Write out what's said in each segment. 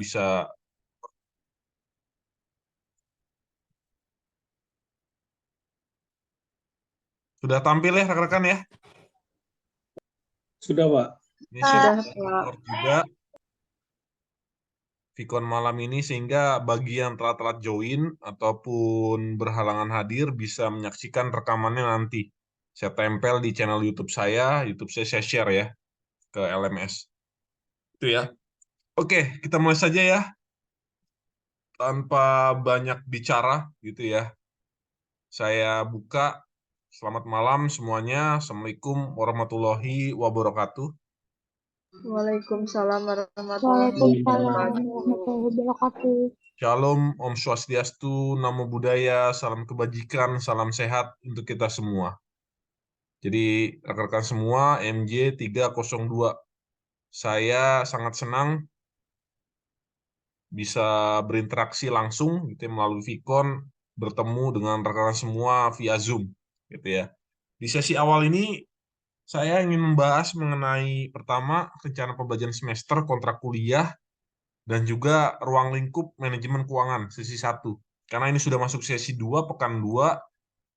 bisa. Sudah tampil ya rekan-rekan ya? Sudah, Pak. Ini saya Sudah, Pak. record juga Vicon malam ini sehingga bagi yang telat-telat join ataupun berhalangan hadir bisa menyaksikan rekamannya nanti. Saya tempel di channel YouTube saya saya share ya ke LMS. Itu ya. Oke, kita mulai saja ya. Tanpa banyak bicara gitu ya. Saya buka. Selamat malam semuanya. Assalamualaikum warahmatullahi wabarakatuh. Waalaikumsalam warahmatullahi wabarakatuh. Shalom, Om Swastiastu, Namo Buddhaya, salam kebajikan, salam sehat untuk kita semua. Jadi rekan-rekan semua, MJ 302. Saya sangat senang bisa berinteraksi langsung gitu ya, melalui Vicon, bertemu dengan rekan-rekan semua via Zoom gitu ya. Di sesi awal ini saya ingin membahas mengenai pertama rencana pembelajaran semester, kontrak kuliah, dan juga ruang lingkup manajemen keuangan sesi 1. Karena ini sudah masuk sesi 2, pekan 2,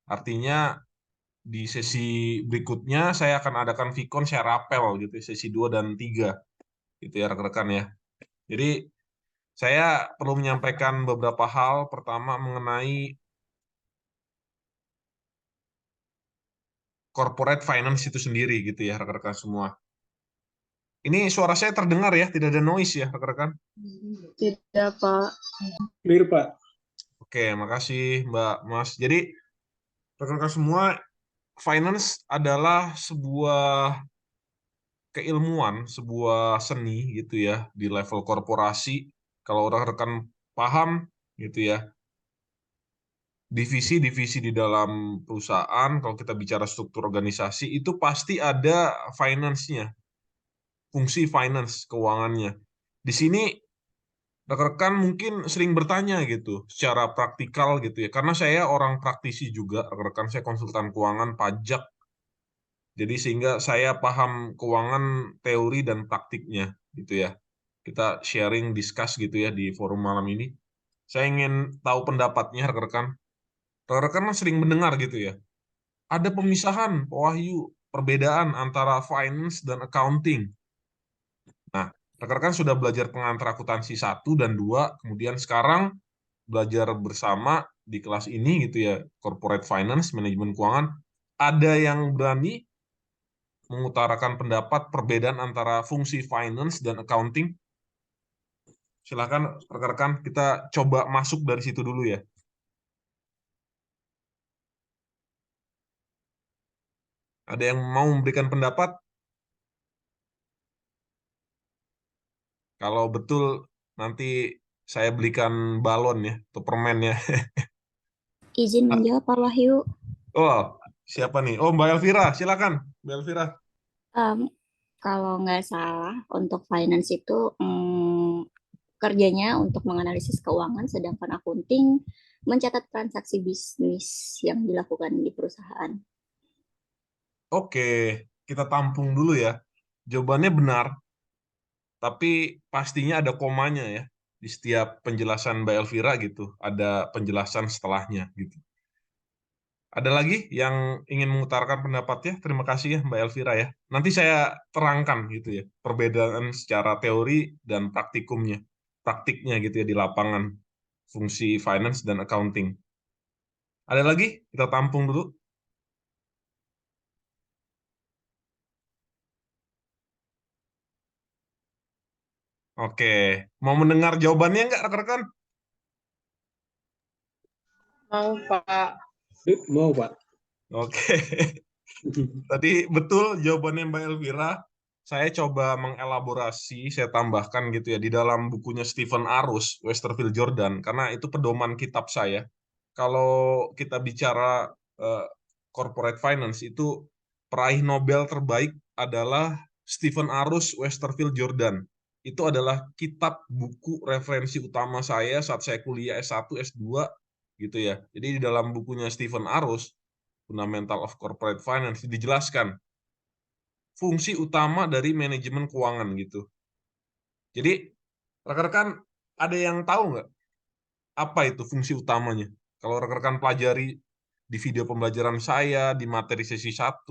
artinya di sesi berikutnya saya akan adakan Vicon share rapel gitu, sesi 2 dan 3 gitu ya rekan-rekan ya. Jadi saya perlu menyampaikan beberapa hal. Pertama mengenai corporate finance itu sendiri gitu ya rekan-rekan semua. Ini suara saya terdengar ya, tidak ada noise ya rekan-rekan? Tidak, Pak. Clear, Pak. Oke, makasih Mbak Mas. Jadi rekan-rekan semua, finance adalah sebuah keilmuan, sebuah seni gitu ya di level korporasi. Kalau rekan-rekan paham gitu ya, divisi-divisi di dalam perusahaan, kalau kita bicara struktur organisasi, itu pasti ada finance-nya, fungsi finance, keuangannya. Di sini rekan-rekan mungkin sering bertanya gitu, secara praktikal gitu ya, karena saya orang praktisi juga, rekan-rekan saya konsultan keuangan, pajak, jadi sehingga saya paham keuangan teori dan praktiknya gitu ya. Kita sharing, discuss gitu ya di forum malam ini. Saya ingin tahu pendapatnya rekan-rekan. Rekan-rekan kan sering mendengar gitu ya. Ada pemisahan, Pak Wahyu, perbedaan antara finance dan accounting. Nah, rekan-rekan sudah belajar pengantar akuntansi 1 dan 2, kemudian sekarang belajar bersama di kelas ini gitu ya, corporate finance, manajemen keuangan. Ada yang berani mengutarakan pendapat perbedaan antara fungsi finance dan accounting? Silakan rekan-rekan, kita coba masuk dari situ dulu ya. Ada yang mau memberikan pendapat? Kalau betul, nanti saya belikan balon ya, atau permen ya. Izin menjawab Pak Wahyu. Oh, siapa nih? Oh, Mbak Elvira, silakan. Mbak Elvira. Em, Kalau nggak salah untuk finance itu kerjanya untuk menganalisis keuangan, sedangkan accounting mencatat transaksi bisnis yang dilakukan di perusahaan. Oke, kita tampung dulu ya. Jawabannya benar, tapi pastinya ada komanya ya. Di setiap penjelasan Mbak Elvira gitu, ada penjelasan setelahnya gitu. Ada lagi yang ingin mengutarakan pendapatnya? Terima kasih ya Mbak Elvira ya. Nanti saya terangkan gitu ya, perbedaan secara teori dan praktiknya gitu ya di lapangan, fungsi finance dan accounting. Ada lagi? Kita tampung dulu. Oke, mau mendengar jawabannya nggak rekan-rekan? Mau, Pak. Mau, Pak. Oke, tadi betul jawabannya Mbak Elvira. Saya coba mengelaborasi, saya tambahkan gitu ya, di dalam bukunya Stephen Arus, Westerville Jordan, karena itu pedoman kitab saya. Kalau kita bicara eh, corporate finance, itu peraih Nobel terbaik adalah Stephen Arus, Westerville Jordan. Itu adalah kitab buku referensi utama saya saat saya kuliah S1, S2 gitu ya. Jadi di dalam bukunya Stephen Arus, Fundamental of Corporate Finance, dijelaskan fungsi utama dari manajemen keuangan gitu. Jadi rekan-rekan Ada yang tahu nggak apa itu fungsi utamanya? Kalau rekan-rekan pelajari di video pembelajaran saya, di materi sesi 1,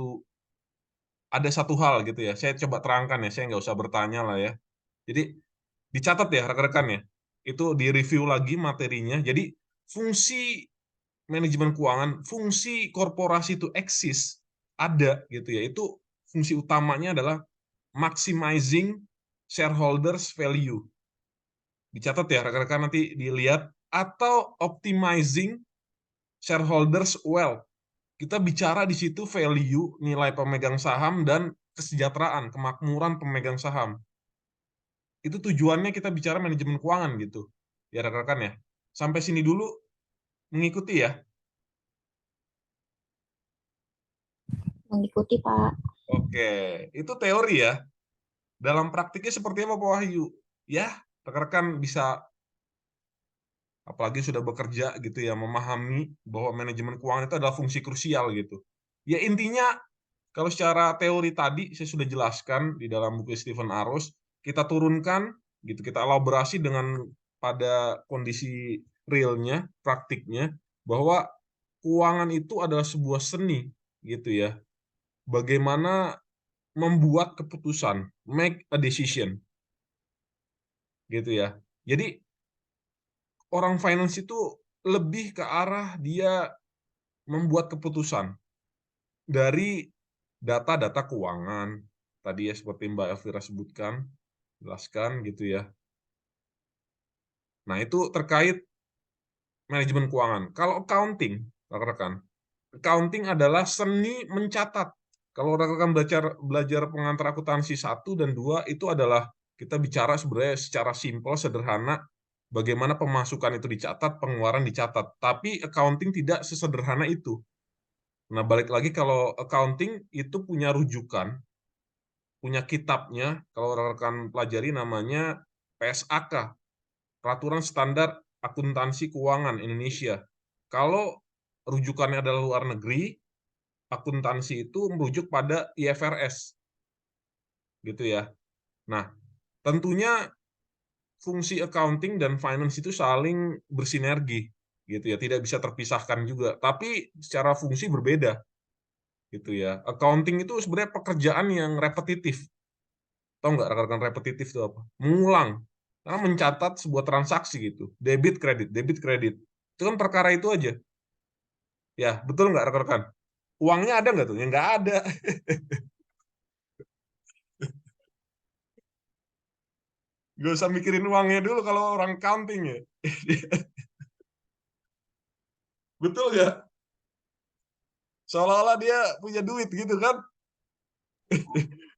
ada satu hal gitu ya, saya coba terangkan ya, saya nggak usah bertanya lah ya. Jadi dicatat ya rekan-rekan ya, itu di-review lagi materinya. Jadi fungsi manajemen keuangan, fungsi korporasi itu eksis, ada gitu ya, itu fungsi utamanya adalah maximizing shareholders value. Dicatat ya rekan-rekan, nanti dilihat, atau optimizing shareholders wealth. Kita bicara di situ value, nilai pemegang saham, dan kesejahteraan, kemakmuran pemegang saham. Itu tujuannya kita bicara manajemen keuangan gitu. Ya rekan-rekan ya. Sampai sini dulu mengikuti ya. Mengikuti, Pak. Oke, itu teori ya. Dalam praktiknya seperti apa Pak Wahyu? Ya, rekan-rekan bisa, apalagi sudah bekerja gitu ya, memahami bahwa manajemen keuangan itu adalah fungsi krusial gitu. Ya intinya, kalau secara teori tadi saya sudah jelaskan di dalam buku Stephen Arrows, kita turunkan gitu, kita elaborasi dengan pada kondisi realnya, praktiknya, bahwa keuangan itu adalah sebuah seni gitu ya. Bagaimana membuat keputusan, make a decision gitu ya. Jadi orang finance itu lebih ke arah dia membuat keputusan dari data-data keuangan tadi ya, seperti Mbak Elvira sebutkan, jelaskan gitu ya. Nah, itu terkait manajemen keuangan. Kalau accounting, rekan-rekan, accounting adalah seni mencatat. Kalau rekan-rekan belajar pengantar akuntansi 1 dan 2, itu adalah kita bicara sebenarnya secara simpel, sederhana, bagaimana pemasukan itu dicatat, pengeluaran dicatat. Tapi accounting tidak sesederhana itu. Nah, balik lagi, kalau accounting itu punya rujukan, punya kitabnya, kalau rekan-rekan pelajari namanya PSAK, Peraturan Standar Akuntansi Keuangan Indonesia. Kalau rujukannya adalah luar negeri, akuntansi itu merujuk pada IFRS. Gitu ya. Nah, tentunya fungsi accounting dan finance itu saling bersinergi gitu ya, tidak bisa terpisahkan juga. Tapi secara fungsi berbeda gitu ya. Accounting itu sebenarnya pekerjaan yang repetitif. Tahu nggak rekan-rekan repetitif itu apa? Mengulang. Karena mencatat sebuah transaksi gitu. Debit kredit, debit kredit. Itu kan perkara itu aja. Ya, betul nggak rekan-rekan? Uangnya ada nggak tuh? Ya nggak ada. Nggak usah mikirin uangnya dulu kalau orang counting ya. Betul nggak? Seolah-olah dia punya duit gitu kan?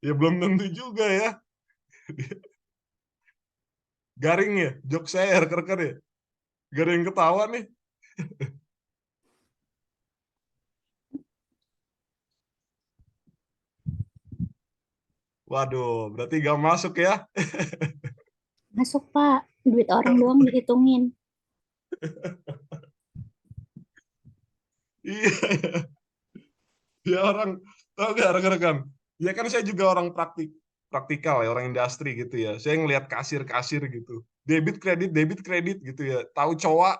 Ya belum tentu juga ya. Garing ya, jok saya rekan-rekan ya. Gak ada yang ketawa nih. Waduh, berarti gak masuk ya. Masuk, Pak. Duit orang doang dihitungin. Iya, ya orang, tahu gak rekan-rekan? Ya kan saya juga orang praktikal ya, orang industri gitu ya. Saya ngelihat kasir-kasir gitu. Debit kredit gitu ya. Tahu coa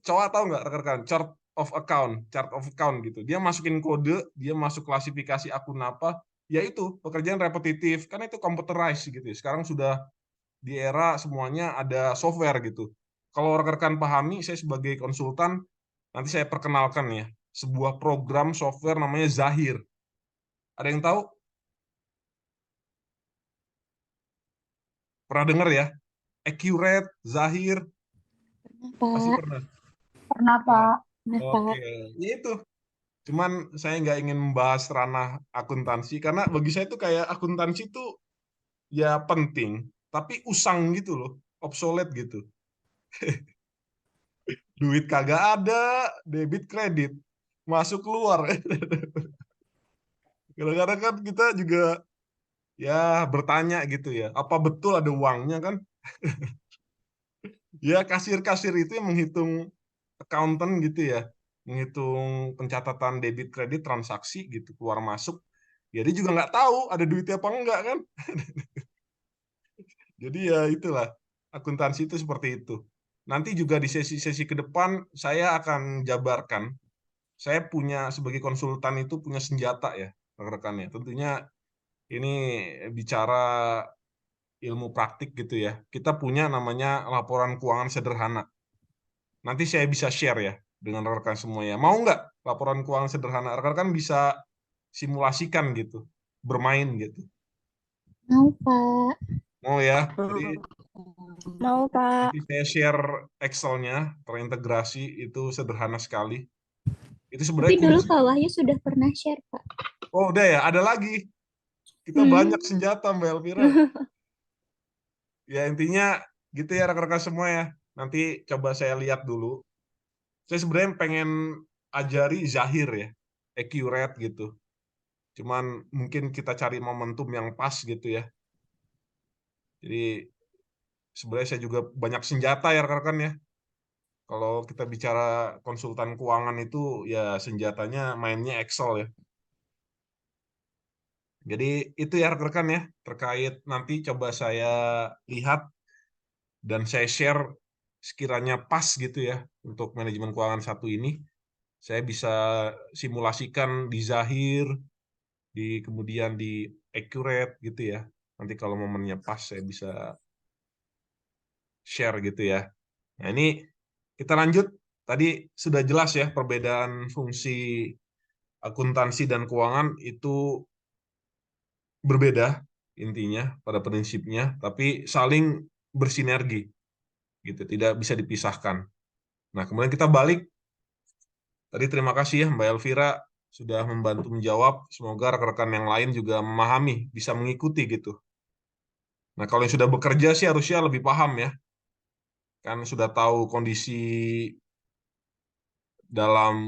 tahu nggak rekan-rekan? Chart of account gitu. Dia masukin kode, dia masuk klasifikasi akun apa, ya itu pekerjaan repetitif. Karena itu computerized gitu ya. Sekarang sudah di era semuanya ada software gitu. Kalau rekan-rekan pahami, saya sebagai konsultan, nanti saya perkenalkan ya, sebuah program software namanya Zahir. Ada yang tahu? Pernah dengar ya? Accurate, Zahir, pasti Pak. pernah. Pernah, Nah, Pak. Nah, oke, Pak. ya itu. Cuman saya nggak ingin membahas ranah akuntansi, karena bagi saya itu kayak akuntansi itu ya penting, tapi usang gitu loh, obsolete gitu. Duit kagak ada, debit kredit, masuk keluar. Kadang-kadang kan kita juga ya bertanya gitu ya, apa betul ada uangnya kan? Ya kasir-kasir itu yang menghitung, accountant gitu ya, menghitung pencatatan debit kredit transaksi gitu, keluar masuk. Ya dia juga nggak tahu ada duitnya apa enggak kan? Jadi ya itulah. akuntansi itu seperti itu. Nanti juga di sesi-sesi ke depan saya akan jabarkan. Saya punya sebagai konsultan itu punya senjata ya, rekan-rekan ya. Tentunya ini bicara ilmu praktik gitu ya. Kita punya namanya laporan keuangan sederhana. Nanti saya bisa share ya dengan rekan-rekan semua ya. Mau nggak laporan keuangan sederhana? Rekan-rekan bisa simulasikan gitu, bermain gitu. Mau, Pak. Mau ya? Jadi Mau, Pak. nanti saya share Excel-nya terintegrasi itu sederhana sekali. Itu Tapi sebenarnya dulu kunci. Pak Wahyu sudah pernah share, Pak. Oh, udah ya, ada lagi. Kita banyak senjata Mbak Elvira. Ya intinya gitu ya rekan-rekan semua ya. Nanti coba saya lihat dulu. Saya sebenarnya pengen ajari zahir ya, accurate gitu. Cuman mungkin kita cari momentum yang pas gitu ya. Jadi sebenarnya saya juga banyak senjata ya rekan-rekan ya. Kalau kita bicara konsultan keuangan itu ya senjatanya mainnya Excel ya. Jadi itu ya rekan-rekan ya, terkait nanti coba saya lihat dan saya share sekiranya pas gitu ya untuk manajemen keuangan satu ini. Saya bisa simulasikan di Zahir, kemudian di Accurate gitu ya. Nanti kalau momennya pas saya bisa share gitu ya. Nah ini kita lanjut. Tadi sudah jelas ya perbedaan fungsi akuntansi dan keuangan itu berbeda intinya pada prinsipnya, tapi saling bersinergi gitu, tidak bisa dipisahkan. Nah, kemudian kita balik. Tadi terima kasih ya Mbak Elvira sudah membantu menjawab. Semoga rekan-rekan yang lain juga memahami, bisa mengikuti gitu. Nah, kalau yang sudah bekerja sih harusnya lebih paham ya. Kan sudah tahu kondisi dalam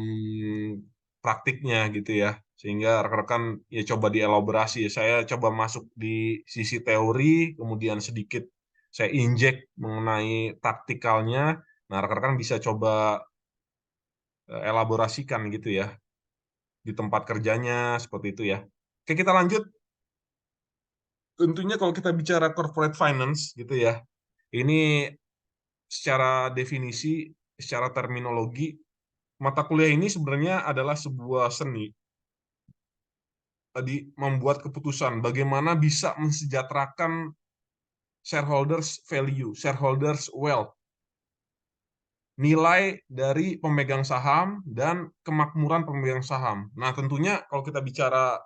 praktiknya gitu ya. Sehingga rekan-rekan ya coba dielaborasi. Saya coba masuk di sisi teori, kemudian sedikit saya injek mengenai praktikalnya. Nah, rekan-rekan bisa coba elaborasikan gitu ya di tempat kerjanya seperti itu ya. Oke, kita lanjut. Tentunya kalau kita bicara corporate finance gitu ya, ini secara definisi, secara terminologi, mata kuliah ini sebenarnya adalah sebuah seni tadi membuat keputusan bagaimana bisa mensejahterakan shareholders value, shareholders wealth, nilai dari pemegang saham dan kemakmuran pemegang saham. Nah, tentunya kalau kita bicara,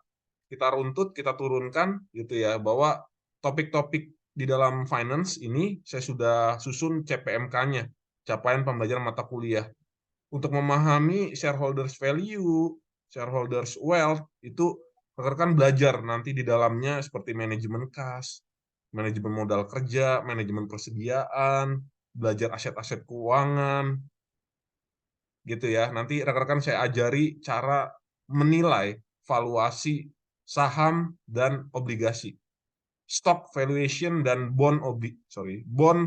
kita runtut, kita turunkan gitu ya, bahwa topik-topik di dalam finance ini saya sudah susun CPMK-nya, capaian pembelajaran mata kuliah. Untuk memahami shareholders value, shareholders wealth, itu rekan-rekan belajar nanti di dalamnya seperti manajemen kas, manajemen modal kerja, manajemen persediaan, belajar aset-aset keuangan, gitu ya. Nanti rekan-rekan saya ajari cara menilai valuasi saham dan obligasi, stock valuation dan bond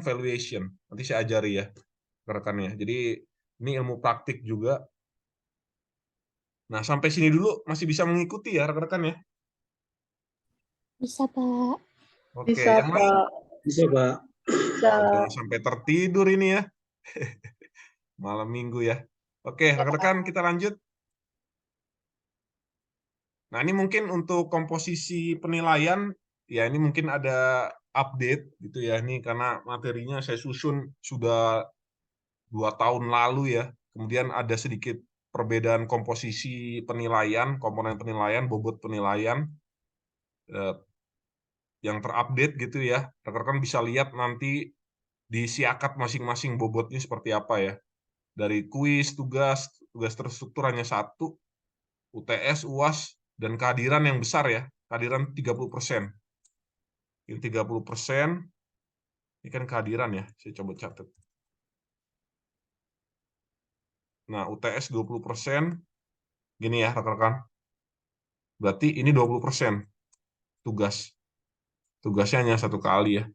valuation. Nanti saya ajari ya rekan-rekannya. Jadi ini ilmu praktik juga. Nah, sampai sini dulu masih bisa mengikuti ya rekan-rekan ya. Bisa, Pak. Oke, Bisa, yang lain Pak. Bisa, Pak. Bisa. jangan sampai tertidur ini ya. Malam minggu ya. Oke, rekan-rekan kita lanjut. Nah, ini mungkin untuk komposisi penilaian, ya ini mungkin ada update gitu ya. Ini karena materinya saya susun sudah 2 tahun lalu ya. Kemudian ada sedikit perbedaan komposisi penilaian, komponen penilaian, bobot penilaian yang terupdate gitu ya. Rekan-rekan bisa lihat nanti di siakat masing-masing bobotnya seperti apa ya. Dari kuis, tugas terstruktur hanya 1, UTS, UAS, dan kehadiran yang besar ya, kehadiran 30%. Ini 30%, ini kan kehadiran ya, saya coba catat. Nah, UTS 20%, gini ya rekan-rekan. Berarti ini 20% tugas. Tugasnya hanya 1 kali ya.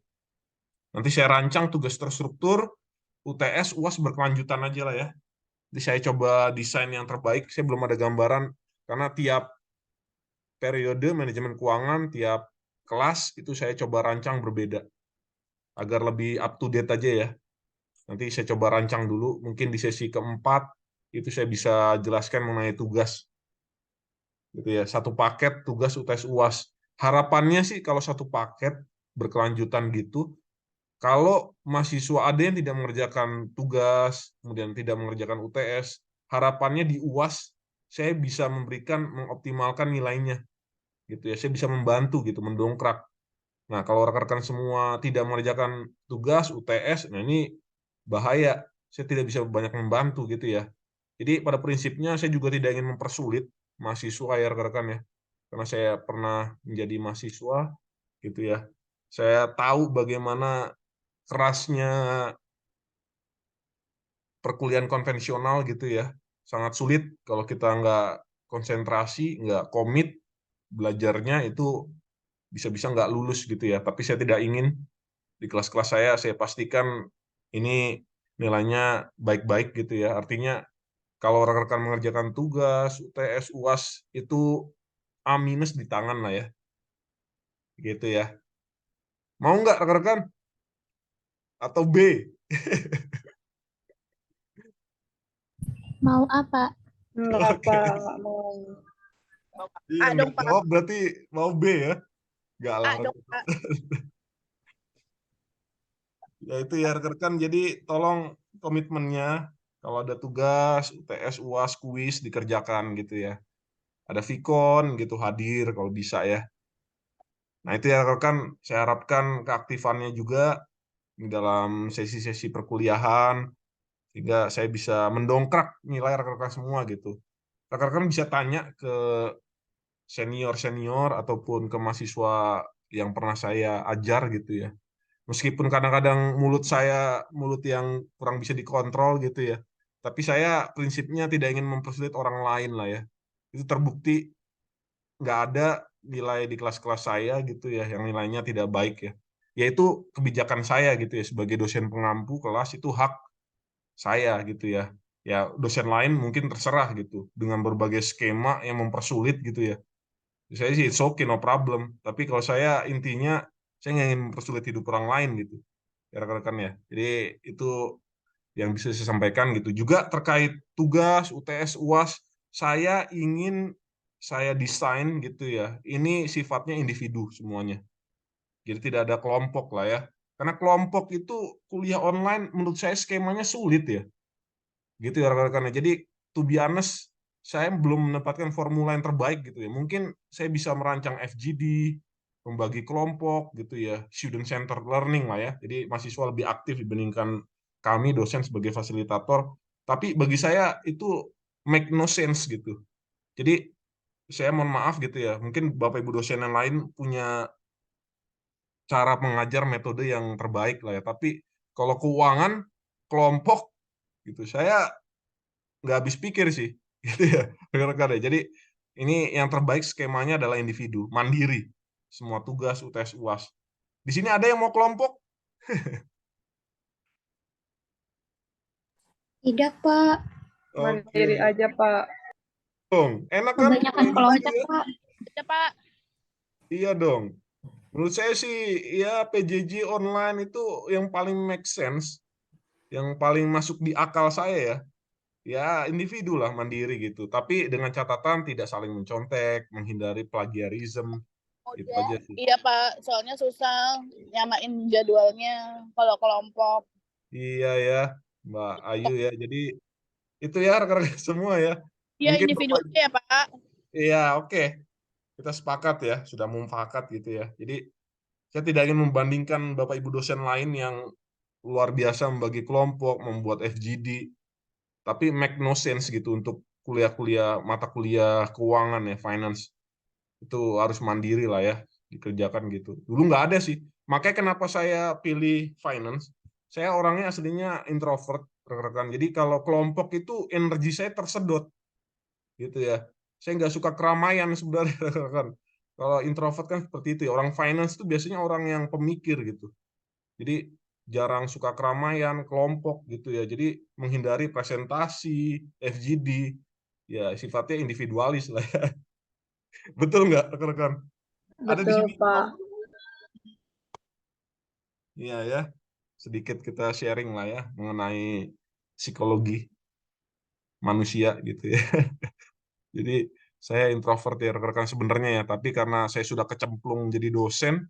Nanti saya rancang tugas terstruktur, UTS, UAS berkelanjutan aja lah ya. Jadi saya coba desain yang terbaik, saya belum ada gambaran, karena tiap periode manajemen keuangan, tiap kelas itu saya coba rancang berbeda. agar lebih up to date aja ya. Nanti saya coba rancang dulu, mungkin di sesi keempat itu saya bisa jelaskan mengenai tugas, gitu ya. Satu paket tugas UTS UAS. Harapannya sih kalau satu paket berkelanjutan gitu, kalau mahasiswa ada yang tidak mengerjakan tugas, kemudian tidak mengerjakan UTS, harapannya di UAS saya bisa mengoptimalkan nilainya, gitu ya. Saya bisa membantu gitu, mendongkrak. Nah, kalau rekan-rekan semua tidak mengerjakan tugas UTS, nah ini bahaya. Saya tidak bisa banyak membantu gitu ya. Jadi pada prinsipnya saya juga tidak ingin mempersulit mahasiswa ya rekan-rekan ya. Karena saya pernah menjadi mahasiswa gitu ya. Saya tahu bagaimana kerasnya perkuliahan konvensional gitu ya. Sangat sulit kalau kita nggak konsentrasi, nggak komit belajarnya itu bisa-bisa nggak lulus gitu ya. Tapi saya tidak ingin di kelas-kelas saya pastikan ini nilainya baik-baik gitu ya. Artinya kalau rekan-rekan mengerjakan tugas, UTS, UAS itu A minus di tangan lah ya. Gitu ya. Mau nggak rekan-rekan? Atau B? Mau apa? Nggak Oke. apa, nggak mau. Iya, Ah, nggak dong, Pak. jawab berarti mau B ya? Nggak lah. Ah, dong, Pak. Ya itu ya rekan-rekan, jadi tolong komitmennya kalau ada tugas, UTS, UAS, kuis dikerjakan gitu ya. Ada Vicon gitu hadir kalau bisa ya. Nah itu ya rekan, saya harapkan keaktifannya juga di dalam sesi-sesi perkuliahan, sehingga saya bisa mendongkrak nilai rekan-rekan semua gitu. Rekan-rekan bisa tanya ke senior-senior ataupun ke mahasiswa yang pernah saya ajar gitu ya. Meskipun kadang-kadang mulut saya mulut yang kurang bisa dikontrol gitu ya. Tapi saya prinsipnya tidak ingin mempersulit orang lain lah ya. Itu terbukti nggak ada nilai di kelas-kelas saya gitu ya yang nilainya tidak baik ya. Yaitu kebijakan saya gitu ya sebagai dosen pengampu kelas itu hak saya gitu ya. Ya dosen lain mungkin terserah gitu dengan berbagai skema yang mempersulit gitu ya. Saya sih it's okay, no problem. Tapi kalau saya intinya saya nggak ingin mempersulit hidup orang lain gitu ya rekan-rekan ya. Jadi itu yang bisa saya sampaikan gitu. Juga terkait tugas UTS UAS, saya ingin saya desain gitu ya. Ini sifatnya individu semuanya. Jadi tidak ada kelompok lah ya. Karena kelompok itu kuliah online menurut saya skemanya sulit ya. Gitu ya rekan-rekan. Jadi to be honest, saya belum mendapatkan formula yang terbaik gitu ya. Mungkin saya bisa merancang FGD, membagi kelompok gitu ya, student centered learning lah ya. Jadi mahasiswa lebih aktif dibandingkan kami dosen sebagai fasilitator. Tapi bagi saya itu make no sense gitu. Jadi saya mohon maaf gitu ya. Mungkin Bapak Ibu dosen yang lain punya cara mengajar metode yang terbaik lah ya. Tapi kalau keuangan kelompok gitu, saya nggak habis pikir sih, gitu ya, rekan-rekan ya. Jadi ini yang terbaik skemanya adalah individu, mandiri, semua tugas UTS UAS. Di sini ada yang mau kelompok? Tidak, Pak. Mandiri Oke, aja, Pak. dong. Enak kan? Kebanyakan Kayak gitu kelompok, ya? Pak. Aja, Pak. Iya dong. Menurut saya sih, ya PJJ online itu yang paling make sense, yang paling masuk di akal saya ya. Ya individu lah mandiri gitu. Tapi dengan catatan tidak saling mencontek, menghindari plagiarisme, itu aja sih. Iya, Pak. Soalnya susah nyamain jadwalnya kalau kelompok. Iya ya, Mbak Ayu ya. Jadi itu ya rekan-rekan semua ya. Iya, Mungkin individu Bapak, aja ya, Pak. iya oke. Kita sepakat ya, sudah mufakat gitu ya. Jadi saya tidak ingin membandingkan Bapak Ibu dosen lain yang luar biasa membagi kelompok, membuat FGD, tapi make no sense gitu untuk kuliah-kuliah mata kuliah keuangan ya, finance. Itu harus mandiri lah ya, dikerjakan gitu. Dulu nggak ada sih. Makanya kenapa saya pilih finance, saya orangnya aslinya introvert, rekan-rekan. Jadi kalau kelompok itu energi saya tersedot, gitu ya. Saya nggak suka keramaian sebenarnya, rekan-rekan. Kalau introvert kan seperti itu ya. Orang finance itu biasanya orang yang pemikir gitu. Jadi jarang suka keramaian, kelompok gitu ya. Jadi menghindari presentasi, FGD, ya sifatnya individualis lah ya. Betul nggak, rekan-rekan? Ada di Betul, sini. Pak. Iya ya, sedikit kita sharing lah ya mengenai psikologi manusia gitu ya. Jadi saya introvert ya rekan-rekan sebenarnya ya, tapi karena saya sudah kecemplung jadi dosen,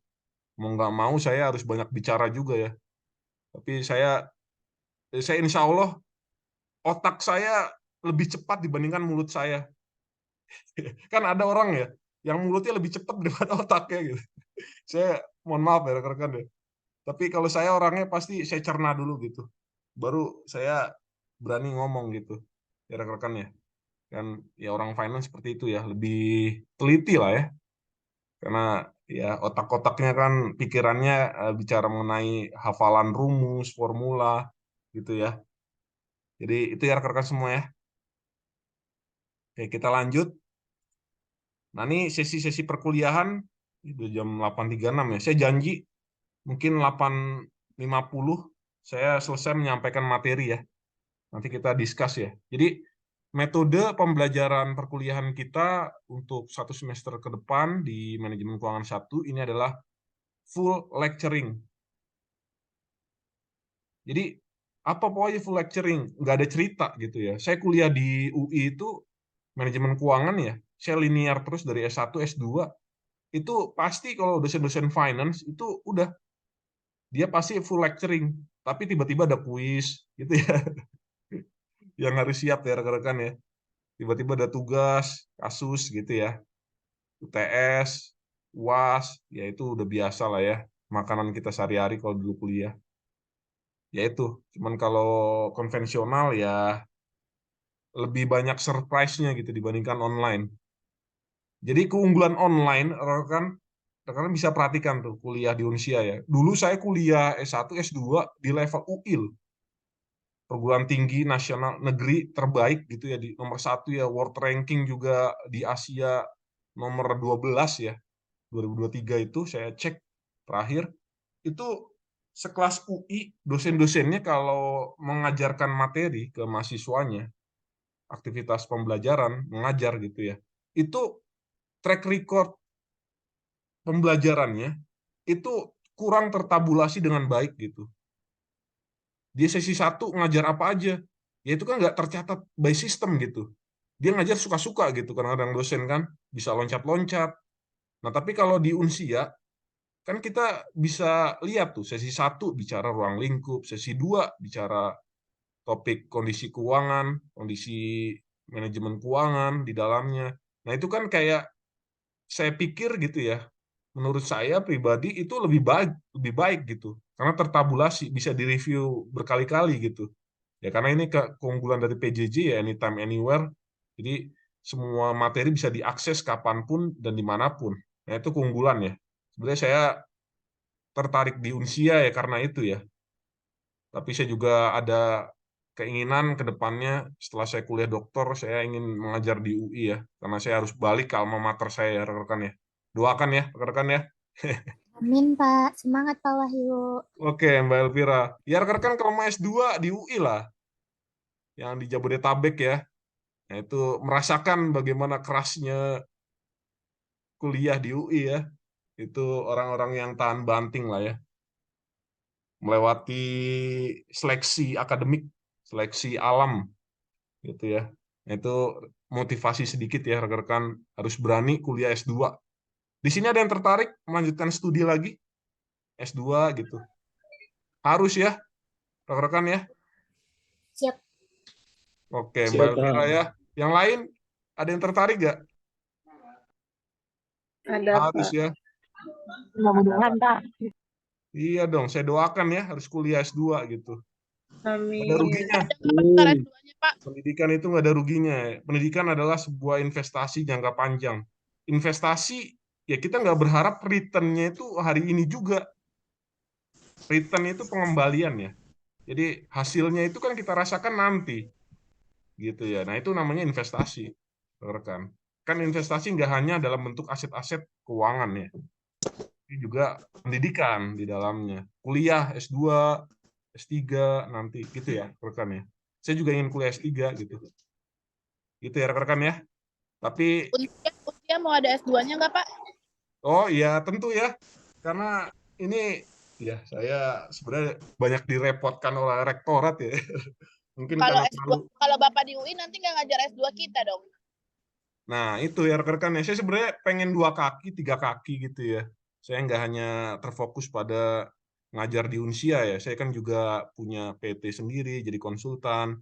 mau nggak mau saya harus banyak bicara juga ya. Tapi saya insya Allah otak saya lebih cepat dibandingkan mulut saya. Kan ada orang ya yang mulutnya lebih cepat daripada otaknya gitu. Saya mohon maaf ya rekan-rekan ya. Tapi kalau saya orangnya pasti saya cerna dulu gitu. Baru saya berani ngomong gitu. Ya rekan-rekan ya. Kan ya orang finance seperti itu ya, lebih teliti lah ya. Karena ya otak-otaknya kan pikirannya bicara mengenai hafalan rumus, formula gitu ya. Jadi itu ya rekan-rekan semua ya. Oke, kita lanjut. Nah, ini sesi-sesi perkuliahan udah jam 8.36 ya. Saya janji mungkin 8.50 saya selesai menyampaikan materi ya. Nanti kita discuss ya. Jadi metode pembelajaran perkuliahan kita untuk 1 semester ke depan di manajemen keuangan 1 ini adalah full lecturing. Jadi apa pokoknya full lecturing, nggak ada cerita gitu ya. Saya kuliah di UI itu manajemen keuangan ya, saya linear terus dari S1, S2, itu pasti kalau dosen-dosen finance itu udah, dia pasti full lecturing, tapi tiba-tiba ada kuis gitu ya, yang harus siap ya rekan-rekan ya. Tiba-tiba ada tugas, kasus gitu ya, UTS, UAS, ya itu udah biasa lah ya, makanan kita sehari-hari kalau dulu kuliah. Ya itu, cuman kalau konvensional ya lebih banyak surprise-nya gitu dibandingkan online. Jadi keunggulan online, rekan bisa perhatikan tuh kuliah di Unsia ya. Dulu saya kuliah S1, S2 di level UIL, perguruan tinggi nasional negeri terbaik gitu ya, di nomor 1 ya, world ranking juga di Asia nomor 12 ya. 2023 itu saya cek terakhir, itu sekelas UI, dosen-dosennya kalau mengajarkan materi ke mahasiswanya, aktivitas pembelajaran, mengajar gitu ya, itu track record pembelajarannya itu kurang tertabulasi dengan baik gitu. Dia sesi 1 ngajar apa aja, ya itu kan nggak tercatat by system gitu. Dia ngajar suka-suka gitu, kadang-kadang dosen kan bisa loncat-loncat. Nah, tapi kalau di Unsia, kan kita bisa lihat tuh, sesi 1 bicara ruang lingkup, sesi 2 bicara topik kondisi keuangan, kondisi manajemen keuangan di dalamnya. Nah, itu kan kayak saya pikir gitu ya, menurut saya pribadi itu lebih baik gitu, karena tertabulasi, bisa direview berkali-kali gitu. Ya karena ini keunggulan dari PJJ ya, anytime anywhere. Jadi semua materi bisa diakses kapanpun dan dimanapun. Nah itu keunggulan ya. Sebenarnya saya tertarik di Unsia ya karena itu ya. Tapi saya juga ada keinginan ke depannya setelah saya kuliah dokter, saya ingin mengajar di UI ya, karena saya harus balik ke alma mater saya ya rekan-rekan ya. Doakan ya rekan-rekan ya. Amin, Pak. Semangat, Pak Wahyu. Oke, Mbak Elvira. Ya rekan-rekan kalau mau S2 di UI lah, yang di Jabodetabek ya. Nah, itu merasakan bagaimana kerasnya kuliah di UI ya. Itu orang-orang yang tahan banting lah ya. Melewati seleksi akademik, seleksi alam gitu ya. Nah, itu motivasi sedikit ya rekan-rekan, harus berani kuliah S2. Di sini ada yang tertarik melanjutkan studi lagi S2 gitu. Harus ya rekan-rekan ya. Siap. Oke, Mbak Siap, Elvira Pak. ya. Yang lain ada yang tertarik nggak? Ada, Harus Pak. ya. Mudah-mudahan, Pak. Iya dong, saya doakan ya harus kuliah S2 gitu. Nggak ada Amin. ruginya. Daftar S2-nya, Pak. Pendidikan itu nggak ada ruginya. Pendidikan adalah sebuah investasi jangka panjang. Investasi, ya kita nggak berharap return-nya itu hari ini juga. Return itu pengembalian ya. Jadi hasilnya itu kan kita rasakan nanti. Gitu ya. Nah itu namanya investasi, rekan. Kan investasi nggak hanya dalam bentuk aset-aset keuangan ya. Tapi juga pendidikan di dalamnya. Kuliah S2, S3 nanti gitu ya rekan ya. Saya juga ingin kuliah S3 gitu. Gitu ya rekan-rekan ya. Tapi Unsia mau ada S2-nya nggak, Pak? oh iya tentu ya. Karena ini Ya, saya sebenarnya banyak direpotkan oleh rektorat ya. Mungkin Kalau karena S2, kalau Bapak di UI nanti nggak ngajar S2 kita dong. Nah, itu ya rekan-rekan ya. Saya sebenarnya pengen 2 kaki, 3 kaki gitu ya. Saya nggak hanya terfokus pada ngajar di Unsia ya. Saya kan juga punya PT sendiri, jadi konsultan.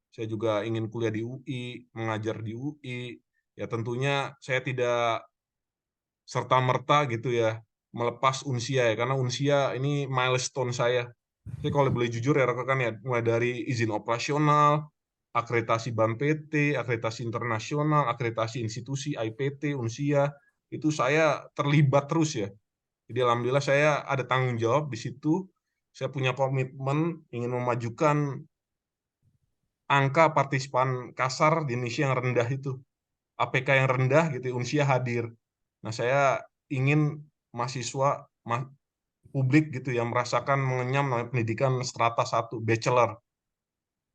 Saya juga ingin kuliah di UI, mengajar di UI. Ya tentunya saya tidak serta-merta gitu ya melepas Unsia ya, karena Unsia ini milestone saya. Saya kalau boleh jujur ya rekan-rekan ya, mulai dari izin operasional, akreditasi BAN PT, akreditasi internasional, akreditasi institusi IPT, Unsia, itu saya terlibat terus ya. Jadi alhamdulillah saya ada tanggung jawab di situ. Saya punya komitmen ingin memajukan angka partisipan kasar di Indonesia yang rendah itu. APK yang rendah gitu, Unsia hadir. Nah, saya ingin mahasiswa publik gitu yang merasakan mengenyam namanya pendidikan strata 1 bachelor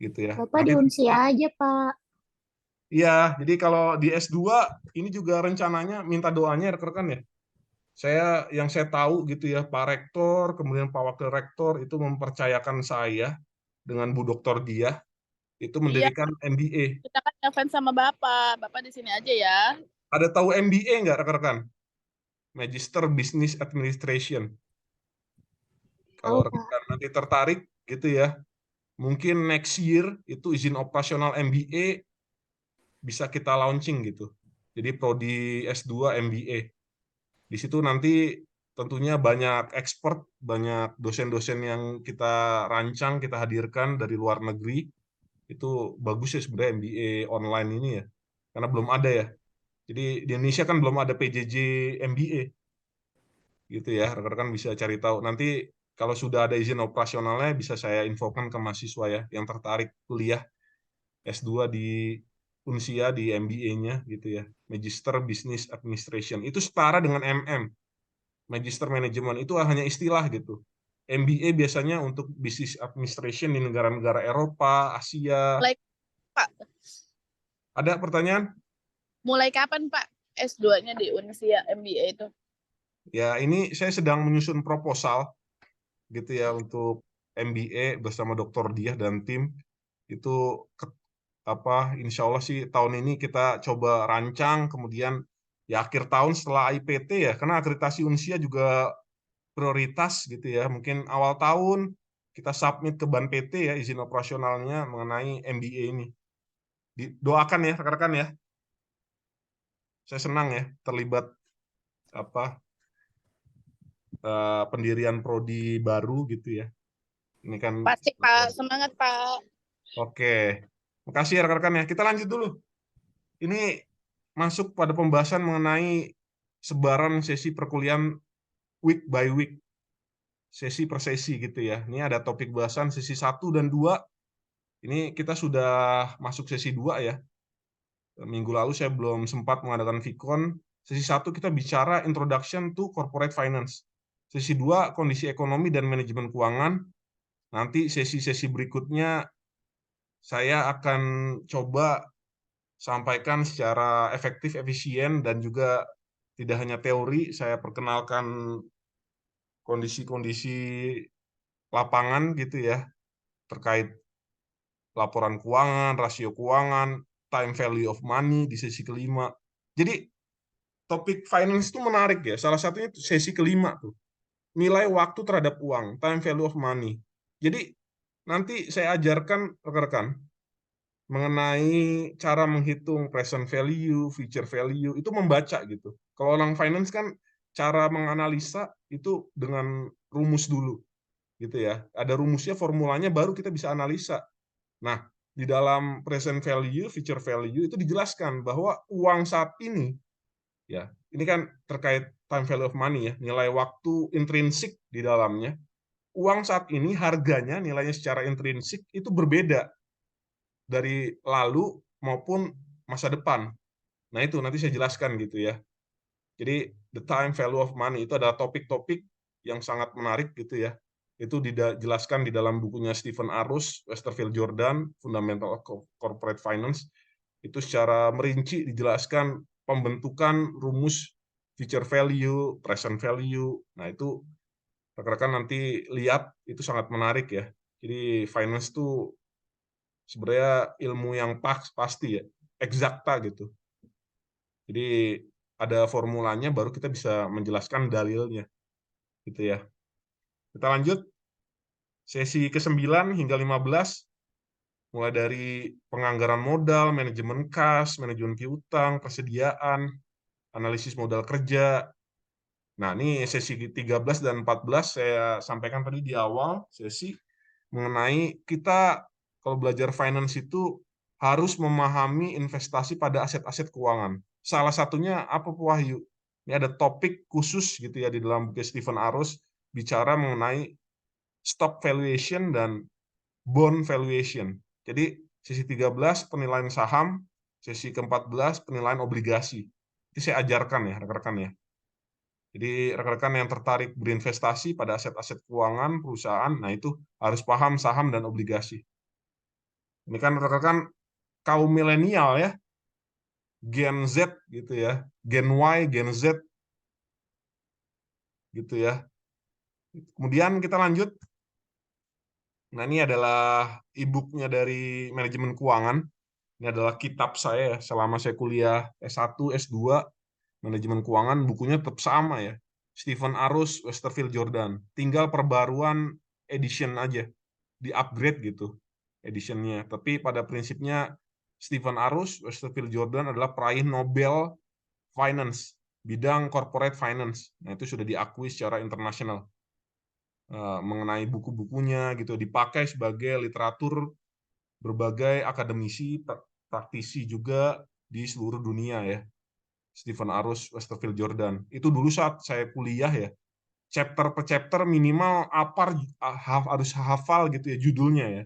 gitu ya. Bapak di Nanti Unsia aja, Pak. iya, jadi kalau di S2 ini juga rencananya minta doanya rekan-rekan ya. Yang saya tahu gitu ya, Pak Rektor, kemudian Pak Wakil Rektor itu mempercayakan saya dengan Bu Doktor Diah itu Iya, mendirikan MBA. kita kan ngefans sama Bapak. Bapak di sini aja ya. Ada tahu MBA nggak rekan-rekan? Magister Business Administration. Kalau Tahu, Pak. rekan nanti tertarik gitu ya, mungkin next year itu izin operasional MBA bisa kita launching gitu. Jadi prodi S2 MBA. Di situ nanti tentunya banyak expert, banyak dosen-dosen yang kita rancang, kita hadirkan dari luar negeri. Itu bagus ya sebenarnya MBA online ini ya. Karena belum ada ya. Jadi di Indonesia kan belum ada PJJ MBA. Gitu ya, rekan-rekan bisa cari tahu. Nanti kalau sudah ada izin operasionalnya bisa saya infokan ke mahasiswa ya yang tertarik kuliah S2 di Unsia di MBA-nya gitu ya. Magister Business Administration. Itu setara dengan MM. Magister Management itu hanya istilah gitu. MBA biasanya untuk Business Administration di negara-negara Eropa, Asia. Mulai, Pak, Ada pertanyaan? mulai kapan Pak S2-nya di Unsia MBA itu? Ya, ini saya sedang menyusun proposal gitu ya untuk MBA bersama Dr. Diah dan tim. Itu insya Allah sih tahun ini kita coba rancang, kemudian ya akhir tahun setelah IPT ya, karena akreditasi Unsia juga prioritas gitu ya, mungkin awal tahun kita submit ke BAN PT ya izin operasionalnya mengenai MBA ini. Doakan ya rekan-rekan ya, saya senang ya terlibat pendirian prodi baru gitu ya. Ini kan Pasti Pak, semangat Pak. oke. Makasih ya rekan-rekan ya. Kita lanjut dulu. Ini masuk pada pembahasan mengenai sebaran sesi perkuliahan week by week. Sesi per sesi gitu ya. Ini ada topik bahasan sesi 1 dan 2. Ini kita sudah masuk sesi 2 ya. Minggu lalu saya belum sempat mengadakan Vicon. Sesi 1 kita bicara Introduction to Corporate Finance. Sesi 2 kondisi ekonomi dan manajemen keuangan. Nanti sesi-sesi berikutnya saya akan coba sampaikan secara efektif, efisien, dan juga tidak hanya teori, saya perkenalkan kondisi-kondisi lapangan gitu ya, terkait laporan keuangan, rasio keuangan, time value of money di sesi kelima. Jadi topik finance itu menarik ya, salah satunya sesi kelima tuh, nilai waktu terhadap uang, time value of money. Jadi nanti saya ajarkan rekan-rekan mengenai cara menghitung present value, future value, itu membaca gitu. Kalau orang finance kan cara menganalisa itu dengan rumus dulu, gitu ya. Ada rumusnya, formulanya, baru kita bisa analisa. Nah, di dalam present value, future value itu dijelaskan bahwa uang saat ini, ya, ini kan terkait time value of money ya, nilai waktu intrinsik di dalamnya. Uang saat ini harganya, nilainya secara intrinsik itu berbeda dari lalu maupun masa depan. Nah, itu nanti saya jelaskan gitu ya. Jadi the time value of money itu adalah topik-topik yang sangat menarik gitu ya. Itu dijelaskan di dalam bukunya Stephen Arus, Westerfield Jordan, Fundamental of Corporate Finance. Itu secara merinci dijelaskan pembentukan rumus future value, present value. Nah, itu rekan-rekan nanti lihat, itu sangat menarik ya. Jadi finance itu sebenarnya ilmu yang pasti ya, eksakta gitu. Jadi ada formulanya baru kita bisa menjelaskan dalilnya gitu ya. Kita lanjut sesi ke-9 hingga 15, mulai dari penganggaran modal, manajemen kas, manajemen piutang, persediaan, analisis modal kerja. Nah, ini sesi 13 dan 14 saya sampaikan tadi di awal sesi mengenai kita kalau belajar finance itu harus memahami investasi pada aset-aset keuangan. Salah satunya apa, Pak Wahyu? Ini ada topik khusus gitu ya di dalam buku Stephen Arus bicara mengenai stock valuation dan bond valuation. Jadi sesi 13 penilaian saham, sesi ke-14 penilaian obligasi. Itu saya ajarkan ya rekan-rekan ya. Jadi rekan-rekan yang tertarik berinvestasi pada aset-aset keuangan perusahaan, nah itu harus paham saham dan obligasi. Ini kan rekan-rekan kaum milenial ya, Gen Z gitu ya, Gen Y, Gen Z gitu ya. Kemudian kita lanjut. Nah, ini adalah e-booknya dari manajemen keuangan. Ini adalah kitab saya selama saya kuliah S1, S2, manajemen keuangan, bukunya tetap sama ya. Stephen Arus, Westerfield Jordan. Tinggal perbaruan edition aja, di-upgrade gitu editionnya. Tapi pada prinsipnya Stephen Arus, Westerfield Jordan adalah peraih Nobel Finance, bidang corporate finance. Nah, itu sudah diakui secara internasional. Mengenai buku-bukunya gitu, dipakai sebagai literatur berbagai akademisi, praktisi juga di seluruh dunia ya. Stephen Arus, Westerfield Jordan. Itu dulu saat saya kuliah ya, chapter per chapter minimal harus hafal gitu ya judulnya ya.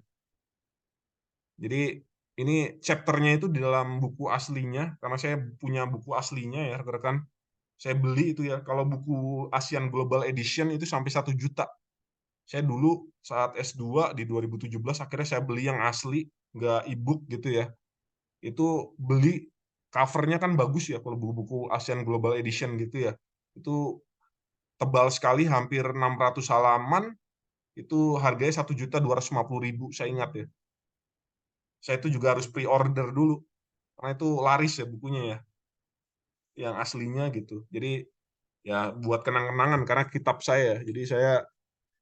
Jadi ini chapternya itu di dalam buku aslinya, karena saya punya buku aslinya ya rekan-rekan. Saya beli itu ya, kalau buku Asian Global Edition itu sampai 1 juta. Saya dulu saat S2 di 2017 akhirnya saya beli yang asli, nggak e-book gitu ya. Itu beli covernya kan bagus ya kalau buku-buku Asian Global Edition gitu ya. Itu tebal sekali, hampir 600 halaman, itu harganya 1.250.000, saya ingat ya. Saya itu juga harus pre-order dulu, karena itu laris ya bukunya ya, yang aslinya gitu. Jadi ya buat kenang-kenangan, karena kitab saya. Jadi saya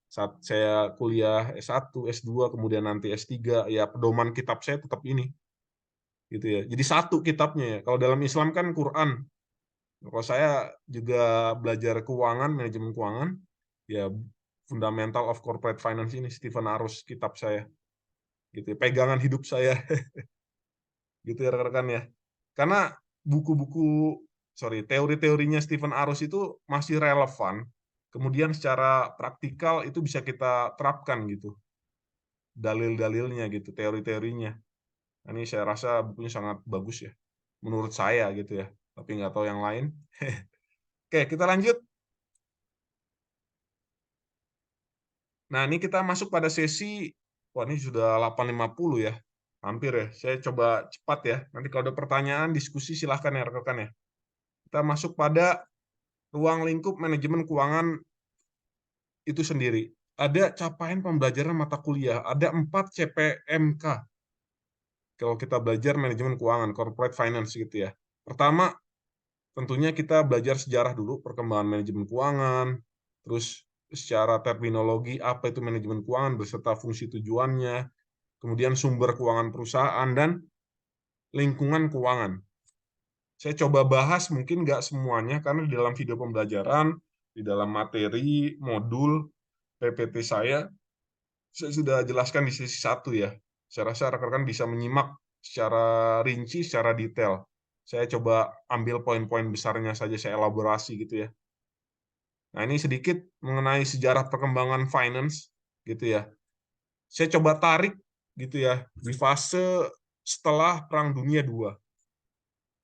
saat saya kuliah S1, S2, kemudian nanti S3, ya pedoman kitab saya tetap ini. Gitu ya. Jadi satu kitabnya ya. Kalau dalam Islam kan Quran. Kalau saya juga belajar keuangan, manajemen keuangan, ya Fundamental of Corporate Finance ini Stephen Arus kitab saya. Gitu ya, pegangan hidup saya. Gitu ya rekan-rekan ya. Karena teori-teorinya Stephen Arus itu masih relevan. Kemudian secara praktikal itu bisa kita terapkan gitu. Dalil-dalilnya gitu, teori-teorinya. Nah, ini saya rasa bukunya sangat bagus ya. Menurut saya gitu ya. Tapi nggak tahu yang lain. Oke, kita lanjut. Nah, ini kita masuk pada sesi, wah ini sudah 8.50 ya, hampir ya. Saya coba cepat ya, nanti kalau ada pertanyaan, diskusi silahkan ya rekan-rekan ya. Kita masuk pada ruang lingkup manajemen keuangan itu sendiri. Ada capaian pembelajaran mata kuliah, ada 4 CPMK. Kalau kita belajar manajemen keuangan, corporate finance gitu ya. Pertama, tentunya kita belajar sejarah dulu, perkembangan manajemen keuangan, terus secara terminologi apa itu manajemen keuangan beserta fungsi tujuannya, kemudian sumber keuangan perusahaan, dan lingkungan keuangan. Saya coba bahas mungkin nggak semuanya, karena di dalam video pembelajaran, di dalam materi, modul, PPT saya sudah jelaskan di sesi 1 ya. Saya rasa rekan-rekan bisa menyimak secara rinci, secara detail. Saya coba ambil poin-poin besarnya saja, saya elaborasi gitu ya. Nah, ini sedikit mengenai sejarah perkembangan finance gitu ya. Saya coba tarik gitu ya di fase setelah Perang Dunia II.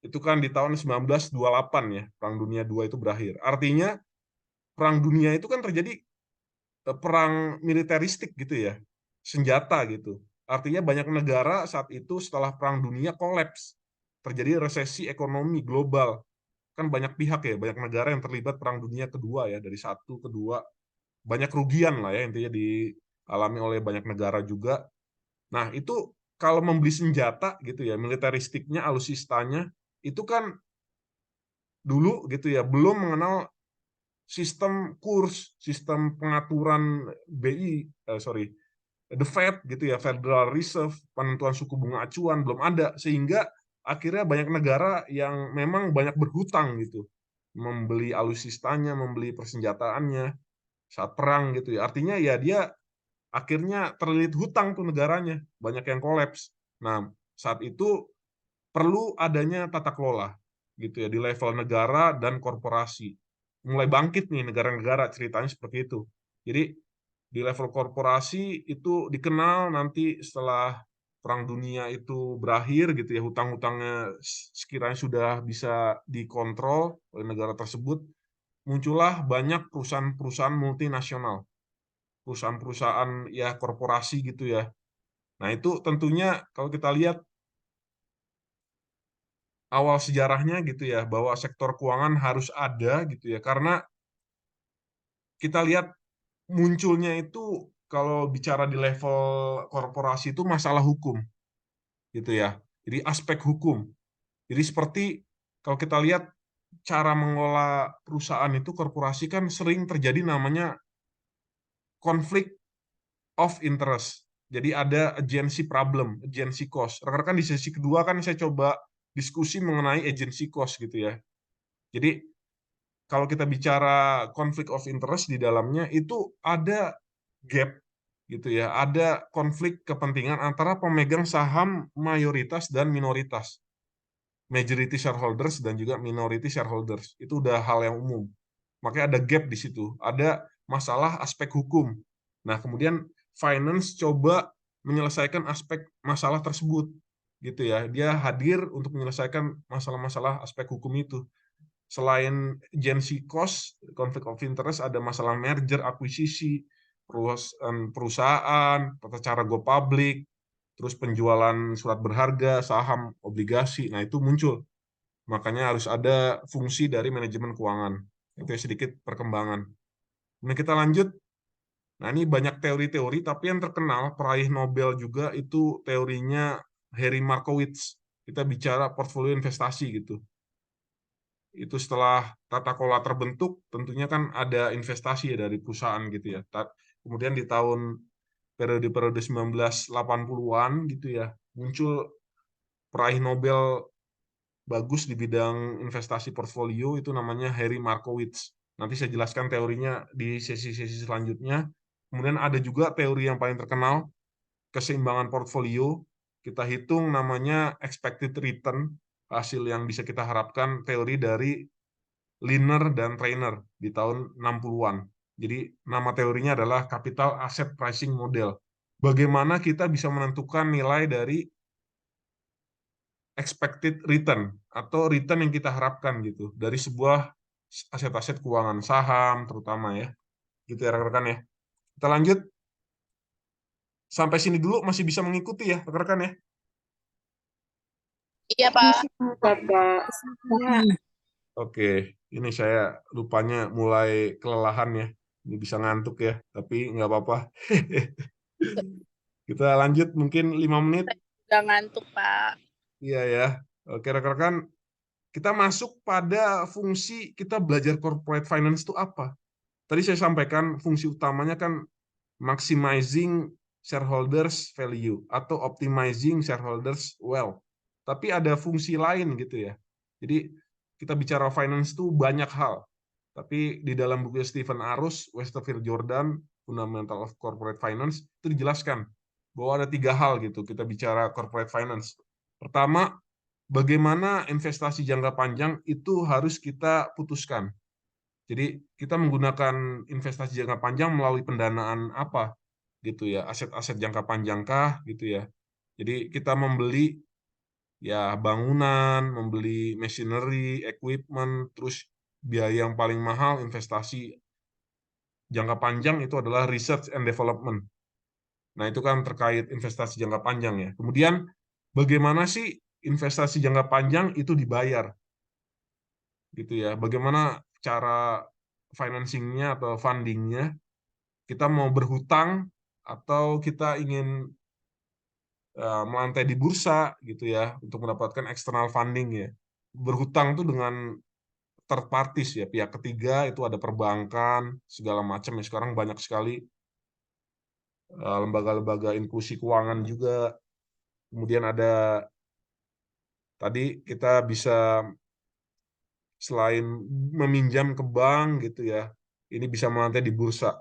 Itu kan di tahun 1928 ya, Perang Dunia II itu berakhir. Artinya Perang Dunia itu kan terjadi perang militeristik gitu ya, senjata gitu. Artinya banyak negara saat itu setelah Perang Dunia kolaps. Terjadi resesi ekonomi global. Kan banyak pihak ya, banyak negara yang terlibat Perang Dunia Kedua ya, dari 1, kedua, banyak kerugian lah ya intinya dialami oleh banyak negara juga. Nah, itu kalau membeli senjata gitu ya, militeristiknya, alutsistanya, itu kan dulu gitu ya, belum mengenal sistem kurs, sistem pengaturan BI, the Fed gitu ya, Federal Reserve, penentuan suku bunga acuan belum ada, sehingga akhirnya banyak negara yang memang banyak berhutang gitu, membeli alutsistanya, membeli persenjataannya saat perang gitu ya. Artinya ya dia akhirnya terlilit hutang tuh negaranya, banyak yang kolaps. Nah, saat itu perlu adanya tata kelola gitu ya di level negara dan korporasi. Mulai bangkit nih negara-negara, ceritanya seperti itu. Jadi di level korporasi itu dikenal nanti setelah Perang Dunia itu berakhir gitu ya, hutang-hutangnya sekiranya sudah bisa dikontrol oleh negara tersebut, muncullah banyak perusahaan-perusahaan multinasional, perusahaan-perusahaan ya korporasi gitu ya. Nah, itu tentunya kalau kita lihat awal sejarahnya gitu ya, bahwa sektor keuangan harus ada gitu ya, karena kita lihat munculnya itu kalau bicara di level korporasi itu masalah hukum gitu ya. Jadi aspek hukum. Jadi seperti kalau kita lihat cara mengelola perusahaan itu korporasi kan sering terjadi namanya konflik of interest. Jadi ada agency problem, agency cost. Rekan-rekan di sesi kedua kan saya coba diskusi mengenai agency cost gitu ya. Jadi kalau kita bicara conflict of interest di dalamnya itu ada gap gitu ya, ada konflik kepentingan antara pemegang saham mayoritas dan minoritas, majority shareholders dan juga minority shareholders. Itu udah hal yang umum. Makanya ada gap di situ, ada masalah aspek hukum. Nah, kemudian finance coba menyelesaikan aspek masalah tersebut gitu ya. Dia hadir untuk menyelesaikan masalah-masalah aspek hukum itu. Selain agency cost, conflict of interest, ada masalah merger, akuisisi, perusahaan, tata cara go public, terus penjualan surat berharga, saham, obligasi. Nah, itu muncul. Makanya harus ada fungsi dari manajemen keuangan. Itu sedikit perkembangan. Kemudian kita lanjut. Nah, ini banyak teori-teori, tapi yang terkenal, peraih Nobel juga itu teorinya Harry Markowitz. Kita bicara portfolio investasi gitu. Itu setelah tata kelola terbentuk, tentunya kan ada investasi ya dari perusahaan gitu ya. Kemudian di tahun periode-periode 1980-an gitu ya, muncul peraih Nobel bagus di bidang investasi portfolio, itu namanya Harry Markowitz. Nanti saya jelaskan teorinya di sesi-sesi selanjutnya. Kemudian ada juga teori yang paling terkenal, keseimbangan portfolio. Kita hitung namanya expected return, hasil yang bisa kita harapkan, teori dari Liner dan Trainer di tahun 60-an. Jadi nama teorinya adalah Capital Asset Pricing Model. Bagaimana kita bisa menentukan nilai dari expected return atau return yang kita harapkan gitu dari sebuah aset-aset keuangan, saham terutama ya. Gitu ya rekan-rekan ya. Kita lanjut. Sampai sini dulu masih bisa mengikuti ya rekan-rekan ya. Iya, Pak. Bapak. Oke, ini saya lupanya mulai kelelahan ya. Ini bisa ngantuk ya, tapi nggak apa-apa. Kita lanjut mungkin 5 menit. Udah ngantuk, Pak. Iya ya. Oke rekan-rekan, kita masuk pada fungsi kita belajar corporate finance itu apa. Tadi saya sampaikan fungsi utamanya kan maximizing shareholders value atau optimizing shareholders wealth. Tapi ada fungsi lain gitu ya. Jadi kita bicara finance itu banyak hal. Tapi di dalam buku Stephen Arus, Westerfield Jordan, Fundamental of Corporate Finance, itu dijelaskan bahwa ada 3 hal gitu kita bicara corporate finance. Pertama, bagaimana investasi jangka panjang itu harus kita putuskan. Jadi kita menggunakan investasi jangka panjang melalui pendanaan apa gitu ya, aset-aset jangka panjangkah gitu ya. Jadi kita membeli ya bangunan, membeli machinery, equipment, terus biaya yang paling mahal investasi jangka panjang itu adalah research and development. Nah, itu kan terkait investasi jangka panjang ya. Kemudian bagaimana sih investasi jangka panjang itu dibayar? Gitu ya. Bagaimana cara financingnya atau fundingnya? kita mau berhutang atau kita ingin melantai di bursa gitu ya untuk mendapatkan external funding ya. Berhutang tuh dengan third parties ya, pihak ketiga, itu ada perbankan segala macam ya, sekarang banyak sekali lembaga-lembaga inklusi keuangan juga. Kemudian ada tadi kita bisa selain meminjam ke bank gitu ya, ini bisa melantai di bursa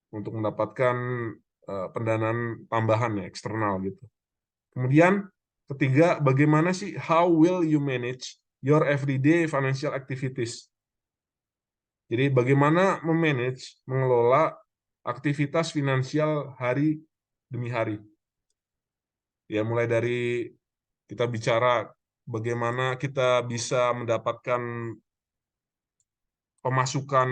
untuk mendapatkan pendanaan tambahan ya, eksternal gitu. Kemudian ketiga, bagaimana sih how will you manage your everyday financial activities? Jadi bagaimana memanage, mengelola aktivitas finansial hari demi hari. Ya mulai dari kita bicara bagaimana kita bisa mendapatkan pemasukan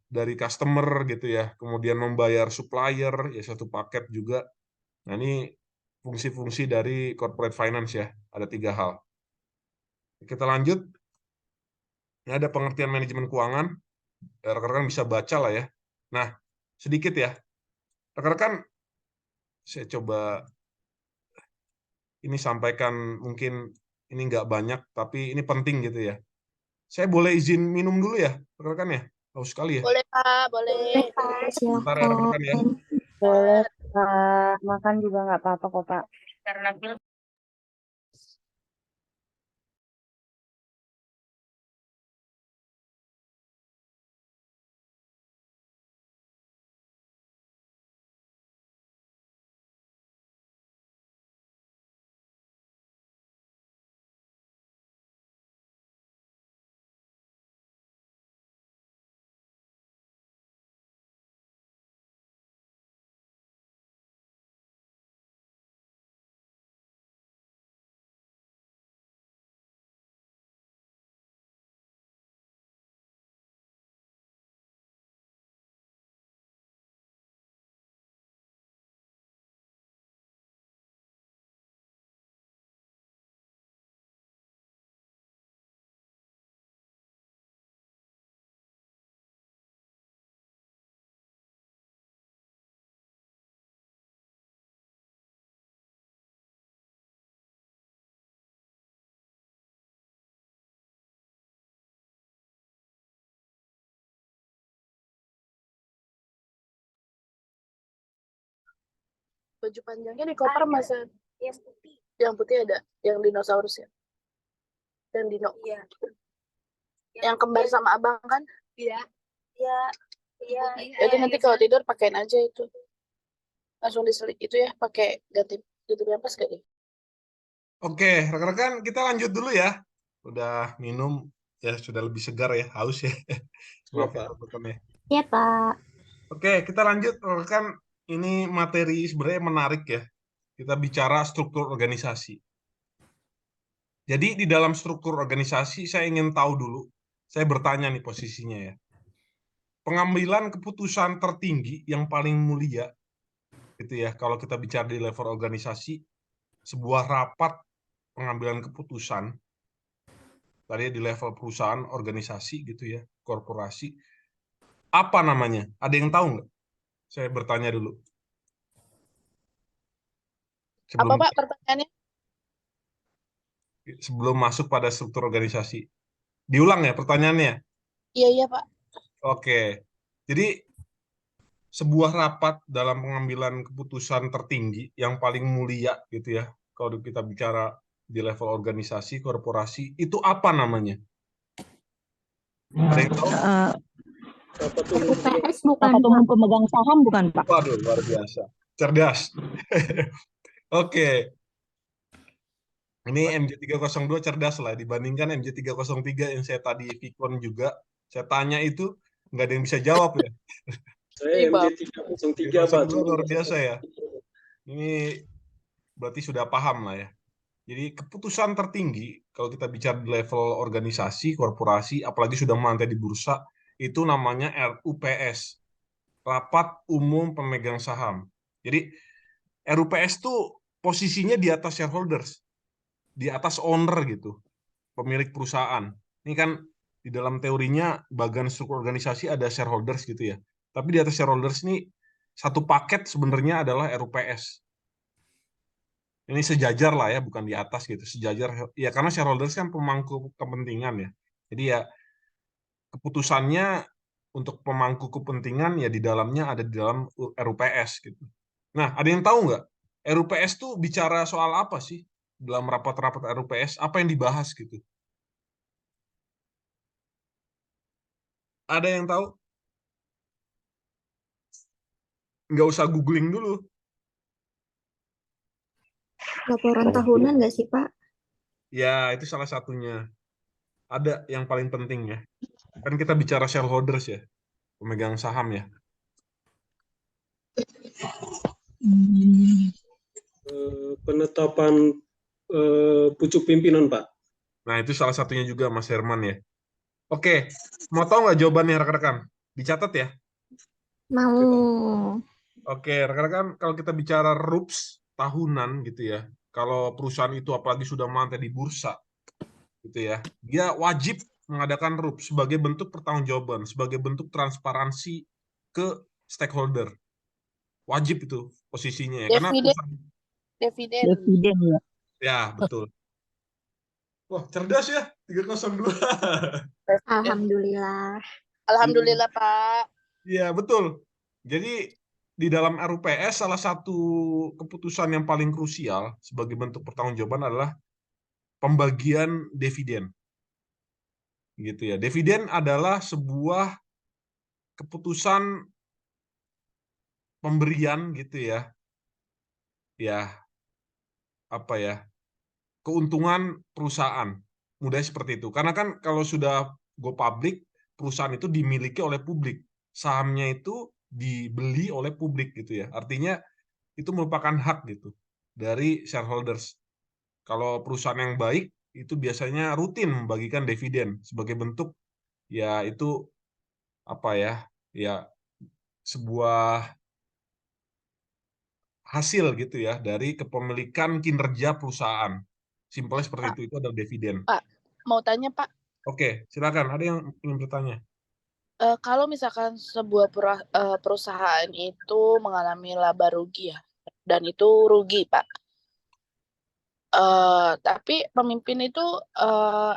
dari customer gitu ya, kemudian membayar supplier ya satu paket juga. Nah ini fungsi-fungsi dari corporate finance ya, ada 3 hal. Kita lanjut. Ini ada pengertian manajemen keuangan. Rekan-rekan bisa baca lah ya. Nah, sedikit ya. Rekan-rekan, saya coba ini sampaikan, mungkin ini nggak banyak, tapi ini penting gitu ya. Saya boleh izin minum dulu ya, rekan-rekan ya? Haus sekali ya. Boleh, Pak, boleh. Bentar ya, rekan-rekan ya. Boleh, Pak. Makan juga nggak apa-apa kok, Pak. Karena baju panjangnya di koper masa yang putih ada, yang dinosaurus ya, yang dino. Iya. Yang kembar sama abang kan? Iya. Iya. Jadi nanti kalau tidur pakein aja itu. Langsung diselit itu ya, pakai ganti pempas gak deh? Oke, rekan-rekan, kita lanjut dulu ya. Udah minum, ya sudah lebih segar ya, haus ya. Maaf ya, rekan-rekan ya. Ya, Pak. Oke, kita lanjut, rekan. Ini materi sebenarnya menarik ya. Kita bicara struktur organisasi. Jadi di dalam struktur organisasi, saya ingin tahu dulu, saya bertanya nih posisinya ya. Pengambilan keputusan tertinggi yang paling mulia, gitu ya, kalau kita bicara di level organisasi, sebuah rapat pengambilan keputusan, tadi di level perusahaan, organisasi gitu ya, korporasi, apa namanya? Ada yang tahu nggak? Saya bertanya dulu. Apa Pak pertanyaannya? Sebelum masuk pada struktur organisasi. Diulang ya pertanyaannya? Iya Pak. Oke. Jadi sebuah rapat dalam pengambilan keputusan tertinggi yang paling mulia gitu ya. Kalau kita bicara di level organisasi, korporasi, itu apa namanya? Ada yang tahu? RUPS bukan, Rapat Pak. umum pemegang saham bukan, Pak? Waduh, luar biasa. Cerdas. Oke. Ini MJ302 cerdas lah dibandingkan MJ303 yang saya tadi Vicon juga. Saya tanya itu nggak ada yang bisa jawab ya. Saya MJ303 Pak. Luar biasa ya. Ini berarti sudah paham lah ya. Jadi keputusan tertinggi kalau kita bicara di level organisasi, korporasi, apalagi sudah melantai di bursa, itu namanya RUPS, Rapat Umum Pemegang Saham. Jadi RUPS itu posisinya di atas shareholders, di atas owner gitu, pemilik perusahaan. Ini kan di dalam teorinya bagian struktur organisasi ada shareholders gitu ya. Tapi di atas shareholders ini satu paket sebenarnya adalah RUPS. Ini sejajar lah ya, bukan di atas gitu, sejajar ya, karena shareholders kan pemangku kepentingan ya. Jadi ya keputusannya untuk pemangku kepentingan ya di dalamnya ada di dalam RUPS gitu. Nah, ada yang tahu nggak RUPS tuh bicara soal apa sih dalam rapat-rapat RUPS? Apa yang dibahas gitu? Ada yang tahu? Nggak usah googling dulu. Laporan tahunan nggak sih, Pak? Ya, itu salah satunya. Ada yang paling penting ya. Kan kita bicara shareholders ya, pemegang saham ya. Penetapan pucuk pimpinan, Pak. Nah, itu salah satunya juga Mas Herman ya. Oke, mau tahu nggak jawabannya rekan-rekan? Dicatat ya. Mau. Oke, rekan-rekan, kalau kita bicara RUPS tahunan gitu ya, kalau perusahaan itu apalagi sudah melantai di bursa, gitu ya, dia wajib mengadakan RUPS sebagai bentuk pertanggungjawaban, sebagai bentuk transparansi ke stakeholder. Wajib itu posisinya ya, karena perusahaan, Dividen. ya betul. Wah, cerdas ya, 302. Alhamdulillah. Alhamdulillah, Pak. Iya, betul. Jadi di dalam RUPS salah satu keputusan yang paling krusial sebagai bentuk pertanggungjawaban adalah pembagian dividen. Gitu ya. Dividen adalah sebuah keputusan pemberian gitu ya. Ya, apa ya? Keuntungan perusahaan. Mudahnya seperti itu. Karena kan kalau sudah go public, perusahaan itu dimiliki oleh publik. Sahamnya itu dibeli oleh publik gitu ya. Artinya itu merupakan hak gitu dari shareholders. Kalau perusahaan yang baik itu biasanya rutin membagikan dividen sebagai bentuk ya itu apa ya? Ya sebuah hasil gitu ya dari kepemilikan kinerja perusahaan. Simpelnya seperti Pak, itu adalah dividen. Pak, mau tanya, Pak. Oke, silakan. Ada yang ingin bertanya? Kalau misalkan sebuah perusahaan itu mengalami laba rugi ya, dan itu rugi, Pak. Tapi pemimpin itu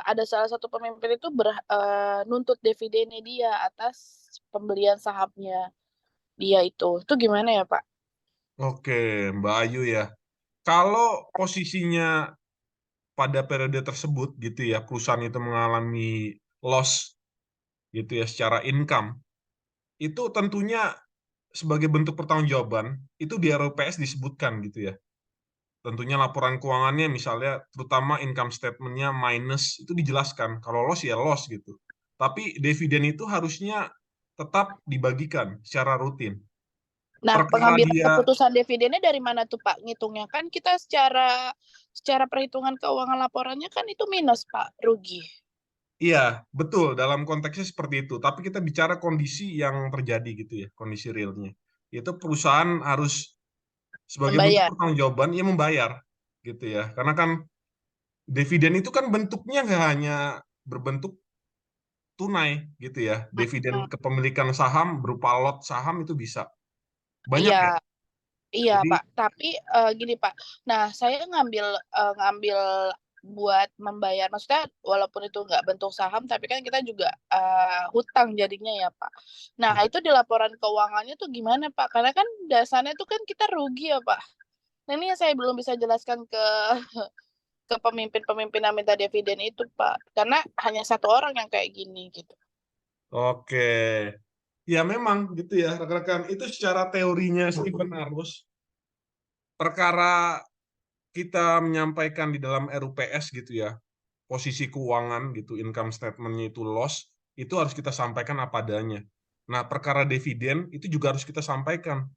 ada salah satu pemimpin itu nuntut dividennya dia atas pembelian sahamnya dia itu gimana ya, Pak? Oke, Mbak Ayu ya. Kalau posisinya pada periode tersebut gitu ya, perusahaan itu mengalami loss gitu ya secara income, itu tentunya sebagai bentuk pertanggungjawaban itu di RUPS disebutkan gitu ya. Tentunya laporan keuangannya misalnya terutama income statement-nya minus itu dijelaskan. Kalau loss ya loss gitu. Tapi dividen itu harusnya tetap dibagikan secara rutin. Nah, Perkara pengambilan dia keputusan dividennya dari mana tuh, Pak? Ngitungnya kan kita secara perhitungan keuangan laporannya kan itu minus, Pak, rugi. iya, betul dalam konteksnya seperti itu. Tapi kita bicara kondisi yang terjadi gitu ya, kondisi realnya. Itu perusahaan harus sebagai bentuk Membayar. pertanggungjawaban ia membayar gitu ya. Karena kan dividen itu kan bentuknya nggak hanya berbentuk tunai gitu ya. Dividen kepemilikan saham berupa lot saham itu bisa. Banyak ya. Iya, iya, Jadi Pak. Tapi gini, Pak. Nah, saya ngambil buat membayar. Maksudnya walaupun itu nggak bentuk saham, tapi kan kita juga hutang jadinya ya, Pak. Nah, itu di laporan keuangannya tuh gimana, Pak? Karena kan dasarnya tuh kan kita rugi ya, Pak. Nah, ini yang saya belum bisa jelaskan ke pemimpin-pemimpin yang minta dividen itu, Pak. Karena hanya satu orang yang kayak gini gitu. oke. Ya memang gitu ya rekan-rekan. Itu secara teorinya Stephen Arus. Perkara kita menyampaikan di dalam RUPS gitu ya. Posisi keuangan gitu, income statement-nya itu loss, itu harus kita sampaikan apa adanya. Nah, perkara dividen itu juga harus kita sampaikan.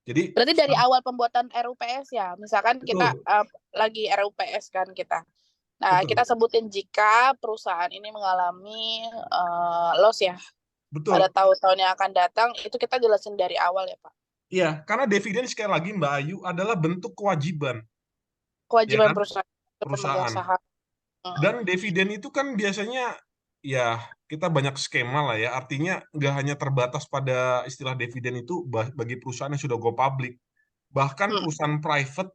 Jadi Berarti dari awal pembuatan RUPS ya, misalkan kita betul, lagi RUPS kan kita. Nah, kita betul, sebutin jika perusahaan ini mengalami loss ya pada betul. tahun-tahun yang akan datang, itu kita jelasin dari awal ya, Pak. Iya, karena dividen sekali lagi Mbak Ayu adalah bentuk kewajiban, ya Kewajiban kan, perusahaan untuk pemegang perusahaan. saham. Dan dividen itu kan biasanya ya kita banyak skema lah ya. Artinya nggak hanya terbatas pada istilah dividen itu bagi perusahaan yang sudah go public. Bahkan perusahaan private,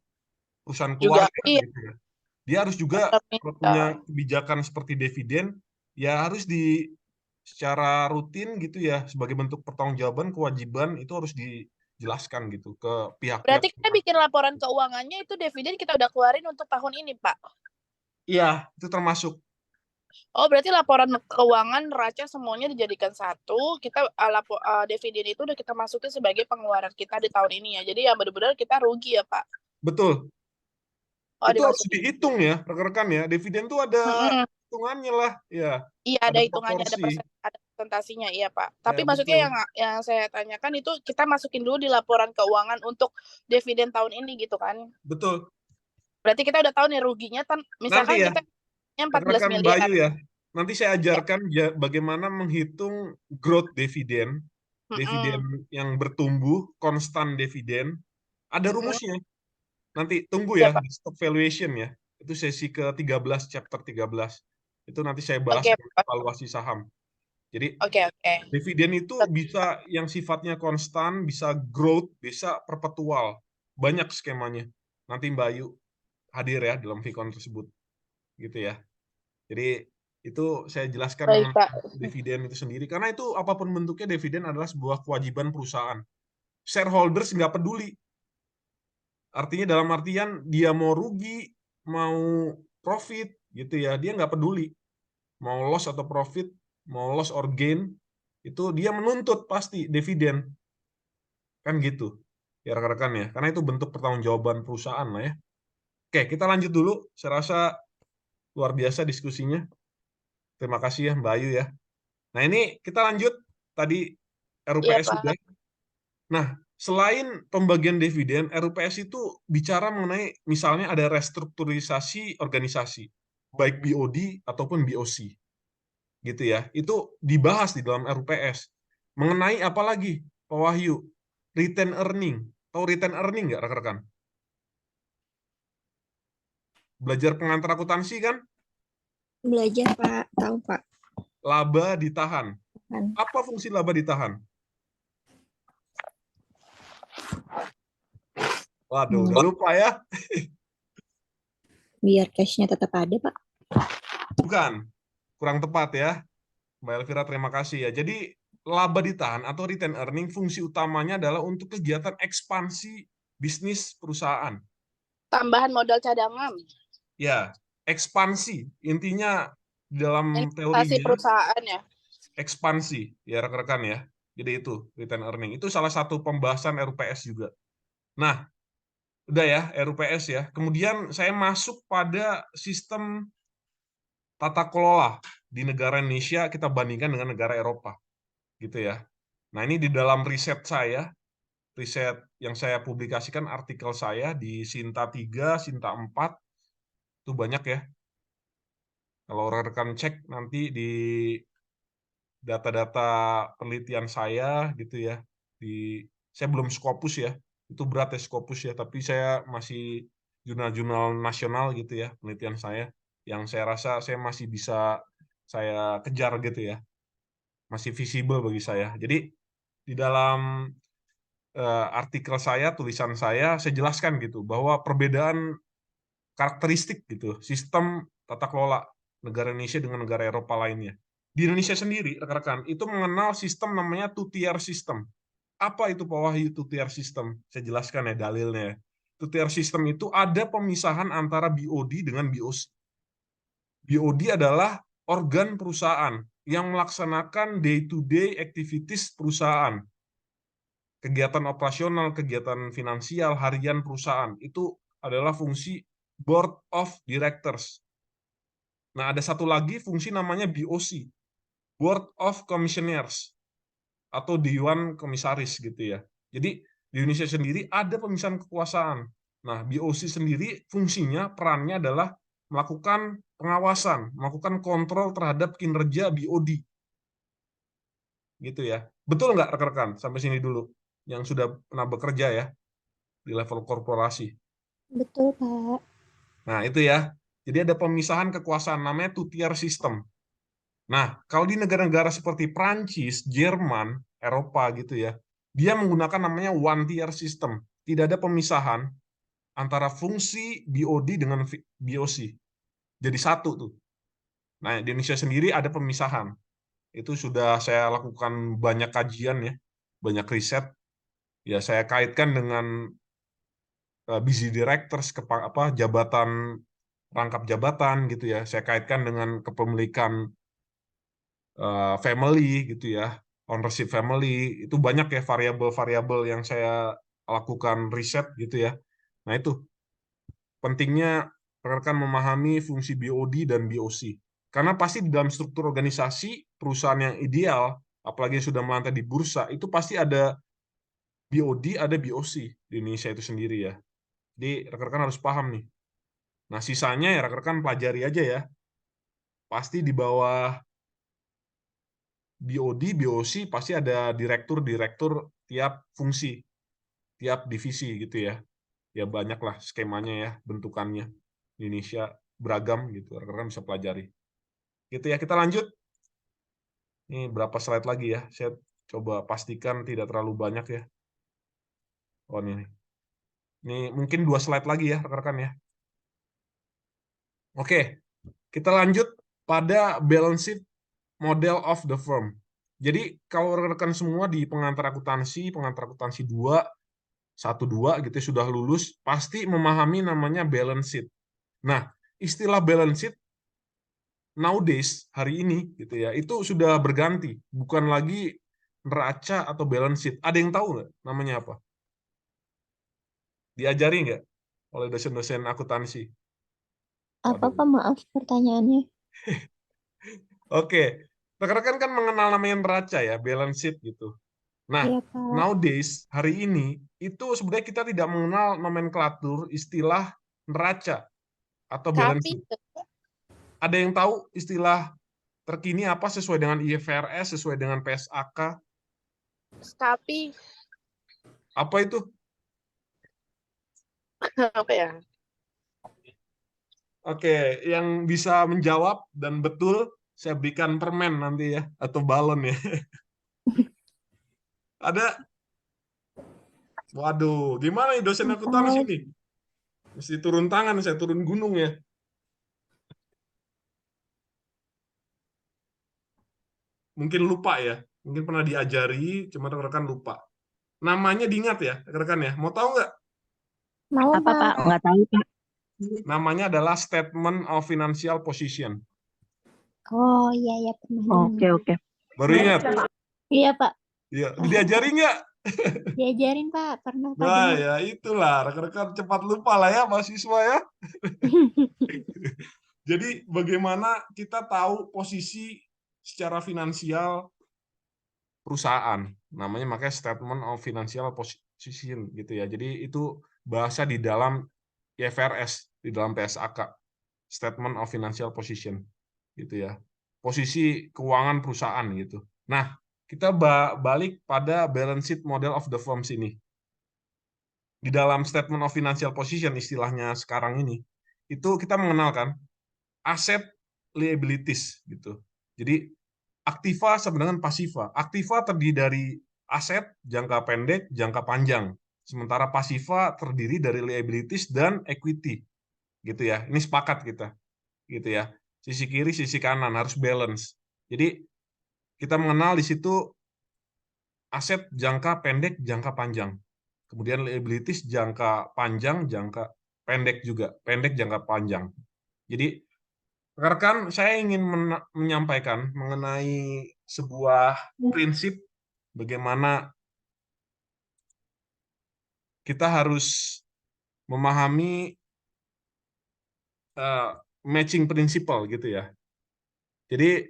perusahaan Juga keluarga iya. gitu ya. Dia harus juga kalau punya kebijakan seperti dividen, ya harus secara rutin gitu ya, sebagai bentuk pertanggungjawaban, kewajiban itu harus dijelaskan gitu ke pihak-pihak. Berarti kita bikin laporan keuangannya itu dividen kita udah keluarin untuk tahun ini, Pak. Iya, itu termasuk. Oh, berarti laporan keuangan neraca semuanya dijadikan satu. Kita dividen itu udah kita masukin sebagai pengeluaran kita di tahun ini ya. Jadi ya benar-benar kita rugi ya, Pak. Betul. Oh, Itu harus dimasukin. dihitung ya, rekan-rekan ya. Dividen tuh ada hitungannya lah, ya. Iya, ada hitungannya, ada proporsi. ada presentasinya, iya Pak. Tapi Ya, maksudnya betul. yang saya tanyakan itu kita masukin dulu di laporan keuangan untuk dividen tahun ini gitu kan. Betul. Berarti kita udah tahu nih ruginya misalkan Nanti ya, kita 14 rekan miliar. Bayu ya. Nanti saya ajarkan bagaimana menghitung growth dividen, dividen yang bertumbuh, konstan dividen. Ada rumusnya. Nanti tunggu ya, di stock valuation ya. Itu sesi ke-13, chapter 13. Itu nanti saya bahas evaluasi saham. Jadi dividen itu bisa yang sifatnya konstan, bisa growth, bisa perpetual. Banyak skemanya. Nanti Mbak Ayu hadir ya dalam Vicon tersebut. Gitu ya. Jadi itu saya jelaskan dividen itu sendiri. Karena itu apapun bentuknya, dividen adalah sebuah kewajiban perusahaan. Shareholders nggak peduli. Artinya dalam artian dia mau rugi, mau profit, gitu ya, dia nggak peduli. Mau loss atau profit, mau loss or gain, itu dia menuntut pasti dividen. Kan gitu, ya rekan-rekan ya. Karena itu bentuk pertanggungjawaban perusahaan lah ya. Oke, kita lanjut dulu. Saya rasa luar biasa diskusinya. Terima kasih ya Mbak Ayu ya. Nah ini kita lanjut. Tadi RUPS sudah. Nah, selain pembagian dividen, RUPS itu bicara mengenai misalnya ada restrukturisasi organisasi, baik BOD ataupun BOC. Gitu ya. Itu dibahas di dalam RUPS. Mengenai apa lagi, Pak Wahyu? Return earning. Tahu return earning nggak, rekan-rekan? Belajar pengantar akuntansi kan? Belajar, Pak. Tahu, Pak. Laba ditahan. Apa fungsi laba ditahan? Waduh, udah lupa ya. Biar cash-nya tetap ada, Pak. Bukan. Kurang tepat ya. Mbak Elvira, terima kasih ya. Jadi, laba ditahan atau return earning fungsi utamanya adalah untuk kegiatan ekspansi bisnis perusahaan. Tambahan modal cadangan. Ya, ekspansi. Intinya dalam teorinya perusahaan ya. Ekspansi, ya rekan-rekan ya. Jadi itu return earning. Itu salah satu pembahasan RUPS juga. Nah, udah ya RUPS ya. Kemudian saya masuk pada sistem tata kelola di negara Indonesia kita bandingkan dengan negara Eropa. Gitu ya. Nah, ini di dalam riset saya, riset yang saya publikasikan, artikel saya di Sinta 3, Sinta 4, itu banyak ya. Kalau rekan-rekan cek nanti di data-data penelitian saya gitu ya. Saya belum Scopus ya. Itu berat ya Scopus ya, tapi saya masih jurnal-jurnal nasional gitu ya, penelitian saya yang saya rasa saya masih bisa saya kejar gitu ya. Masih visible bagi saya. Jadi di dalam artikel saya, tulisan saya jelaskan gitu bahwa perbedaan karakteristik gitu, sistem tata kelola negara Indonesia dengan negara Eropa lainnya. Di Indonesia sendiri, rekan-rekan, itu mengenal sistem namanya two-tier system. Apa itu Pak Wahyu two-tier system? Saya jelaskan ya dalilnya. Two-tier system itu ada pemisahan antara BOD dengan BOC. BOD adalah organ perusahaan yang melaksanakan day-to-day activities perusahaan. Kegiatan operasional, kegiatan finansial, harian perusahaan. Itu adalah fungsi Board of Directors. Nah, ada satu lagi fungsi namanya BOC, Board of Commissioners, atau Dewan Komisaris gitu ya. Jadi, di Indonesia sendiri ada pemisahan kekuasaan. Nah, BOC sendiri fungsinya, perannya adalah melakukan pengawasan, melakukan kontrol terhadap kinerja BOD. Gitu ya. Betul nggak rekan-rekan? Sampai sini dulu. Yang sudah pernah bekerja ya, di level korporasi. Betul, Pak. Nah, itu ya. Jadi ada pemisahan kekuasaan namanya two-tier system. Nah, kalau di negara-negara seperti Prancis, Jerman, Eropa gitu ya, dia menggunakan namanya one tier system. Tidak ada pemisahan antara fungsi BOD dengan BOC. Jadi satu tuh. Nah, di Indonesia sendiri ada pemisahan. Itu sudah saya lakukan banyak kajian ya, banyak riset. Ya, saya kaitkan dengan busy directors, jabatan, rangkap jabatan gitu ya. Saya kaitkan dengan kepemilikan family gitu ya, ownership family, itu banyak ya variabel-variabel yang saya lakukan riset gitu ya. Nah itu pentingnya rekan memahami fungsi BOD dan BOC. Karena pasti di dalam struktur organisasi perusahaan yang ideal, apalagi yang sudah melantai di bursa, itu pasti ada BOD, ada BOC di Indonesia itu sendiri ya. Jadi rekan-rekan harus paham nih. Nah sisanya ya rekan-rekan pelajari aja ya. Pasti di bawah BOD, BOC pasti ada direktur tiap fungsi, tiap divisi gitu ya. Ya banyak lah skemanya ya, bentukannya. Di Indonesia beragam gitu, rekan-rekan bisa pelajari. Gitu ya, kita lanjut. Ini berapa slide lagi ya? Saya coba pastikan tidak terlalu banyak ya. Oh ini. Ini mungkin 2 slide lagi ya, rekan-rekan ya. Oke, kita lanjut pada balance sheet model of the firm. Jadi kalau rekan-rekan semua di pengantar akuntansi 2, 1-2 gitu sudah lulus, pasti memahami namanya balance sheet. Nah, istilah balance sheet nowadays, hari ini gitu ya, itu sudah berganti, bukan lagi neraca atau balance sheet. Ada yang tahu nggak namanya apa? Diajari nggak oleh dosen-dosen akuntansi? Apa Waduh. Pak? Maaf pertanyaannya. Oke, rekan-rekan kan mengenal namanya neraca ya, balance sheet gitu. Nah, Iya Pak. nowadays, hari ini, itu sebenarnya kita tidak mengenal nomenklatur istilah neraca atau balance Tapi sheet. Ada yang tahu istilah terkini apa sesuai dengan IFRS, sesuai dengan PSAK? Apa itu? apa ya? Oke, yang bisa menjawab dan betul, saya berikan permen nanti ya, atau balon ya. Ada? Waduh, gimana nih dosen akuntansi nih? Mesti turun tangan, saya turun gunung ya. Mungkin lupa ya, mungkin pernah diajari, cuma rekan-rekan lupa. Namanya diingat ya, rekan-rekan ya. Mau tahu nggak? Mau Apa Pak? Pak? Nggak tahu Pak. Namanya adalah Statement of Financial Position. Oh iya ya pernah dengar. Oke. Baru ingat? Iya Pak. Iya, diajari nggak? Diajarin Pak. Pernah Pak Nah, dengar. ya itulah, rekan-rekan cepat lupa lah ya mahasiswa ya. Jadi bagaimana kita tahu posisi secara finansial perusahaan. Namanya makanya Statement of Financial Position gitu ya. Jadi itu bahasa di dalam IFRS, di dalam PSAK. Statement of Financial Position gitu ya. Posisi keuangan perusahaan gitu. Nah, kita balik pada balance sheet model of the firms ini. Di dalam Statement of Financial Position istilahnya sekarang ini, itu kita mengenalkan aset liabilities gitu. Jadi aktiva sama dengan pasiva. Aktiva terdiri dari aset jangka pendek, jangka panjang. Sementara pasiva terdiri dari liabilities dan equity. Gitu ya. Ini sepakat kita. Gitu ya. Sisi kiri, sisi kanan harus balance. Jadi kita mengenal di situ aset jangka pendek, jangka panjang. Kemudian liabilities jangka panjang, jangka pendek juga. Pendek, jangka panjang. Jadi rekan-rekan, saya ingin menyampaikan mengenai sebuah prinsip bagaimana kita harus memahami matching principle gitu ya. Jadi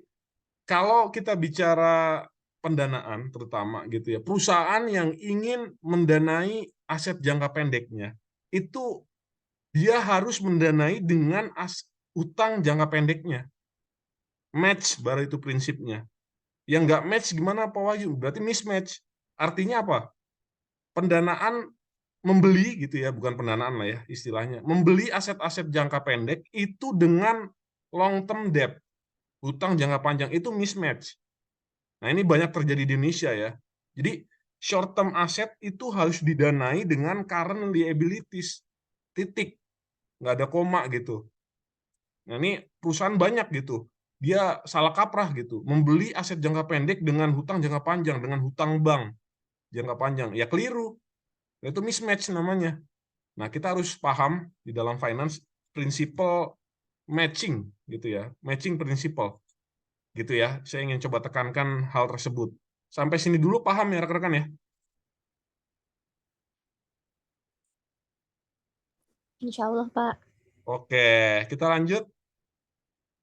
kalau kita bicara pendanaan terutama gitu ya, perusahaan yang ingin mendanai aset jangka pendeknya, itu dia harus mendanai dengan utang jangka pendeknya. Match baru itu prinsipnya. Yang nggak match gimana Pak Wahyu? Berarti mismatch. Artinya apa? Pendanaan membeli gitu ya, bukan pendanaan lah ya istilahnya. Membeli aset-aset jangka pendek itu dengan long term debt. hutang jangka panjang itu mismatch. Nah, ini banyak terjadi di Indonesia ya. Jadi short term asset itu harus didanai dengan current liabilities. Titik. Nggak ada koma gitu. Nah, ini perusahaan banyak gitu. Dia salah kaprah gitu. Membeli aset jangka pendek dengan hutang jangka panjang, dengan hutang bank jangka panjang. Ya keliru. Itu mismatch namanya. Nah, kita harus paham di dalam finance prinsipal matching gitu ya. Matching principle. Gitu ya. Saya ingin coba tekankan hal tersebut. Sampai sini dulu paham ya rekan-rekan ya? Insya Allah, Pak. Oke, kita lanjut.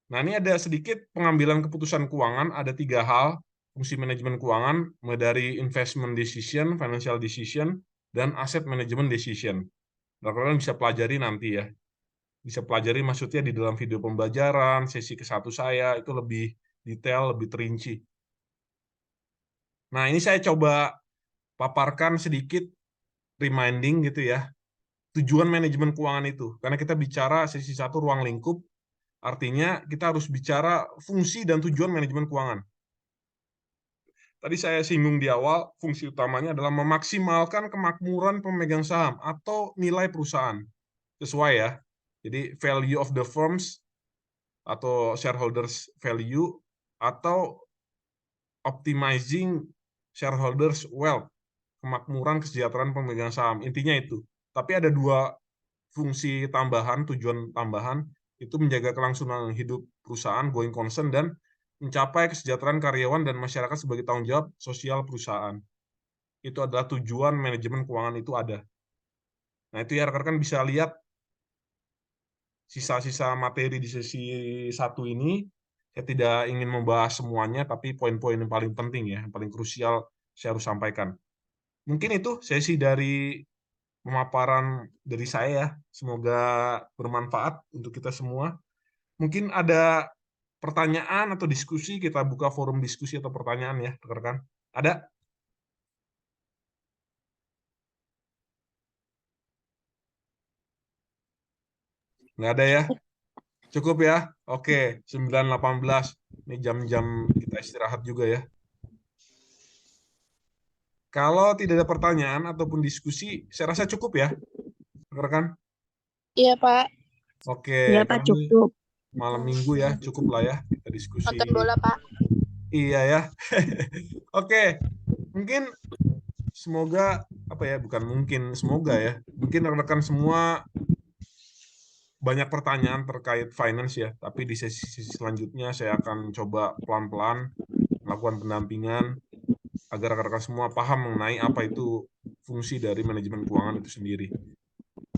Nah, ini ada sedikit pengambilan keputusan keuangan, ada 3 hal fungsi manajemen keuangan, mulai dari investment decision, financial decision, dan asset management decision. Nah, kalian bisa pelajari nanti ya. Bisa pelajari maksudnya di dalam video pembelajaran, sesi ke-1 saya, itu lebih detail, lebih terinci. Nah, ini saya coba paparkan sedikit reminding gitu ya, tujuan manajemen keuangan itu. Karena kita bicara sesi 1 ruang lingkup, artinya kita harus bicara fungsi dan tujuan manajemen keuangan. Tadi saya singgung di awal, fungsi utamanya adalah memaksimalkan kemakmuran pemegang saham atau nilai perusahaan. Sesuai ya. Jadi value of the firms atau shareholders value atau optimizing shareholders wealth, kemakmuran kesejahteraan pemegang saham. Intinya itu. Tapi ada 2 fungsi tambahan, tujuan tambahan, itu menjaga kelangsungan hidup perusahaan, going concern, dan mencapai kesejahteraan karyawan dan masyarakat sebagai tanggung jawab sosial perusahaan. Itu adalah tujuan manajemen keuangan itu ada. Nah, itu ya rekan-rekan bisa lihat sisa-sisa materi di sesi 1 ini. Saya tidak ingin membahas semuanya, tapi poin-poin yang paling penting ya, yang paling krusial saya harus sampaikan. Mungkin itu sesi dari pemaparan dari saya. Semoga bermanfaat untuk kita semua. Mungkin ada pertanyaan atau diskusi, kita buka forum diskusi atau pertanyaan ya, rekan-rekan. Ada? Nggak ada ya? Cukup ya? Oke, 9.18. Ini jam-jam kita istirahat juga ya. Kalau tidak ada pertanyaan ataupun diskusi, saya rasa cukup ya, rekan-rekan. Iya, Pak. Oke, Iya, Pak, kami cukup. malam minggu ya, cukup lah ya kita diskusi. Nonton bola, Pak. Iya ya. Oke, mungkin semoga bukan mungkin, semoga ya. Mungkin rekan-rekan semua banyak pertanyaan terkait finance ya, tapi di sesi selanjutnya saya akan coba pelan-pelan melakukan pendampingan agar rekan-rekan semua paham mengenai apa itu fungsi dari manajemen keuangan itu sendiri.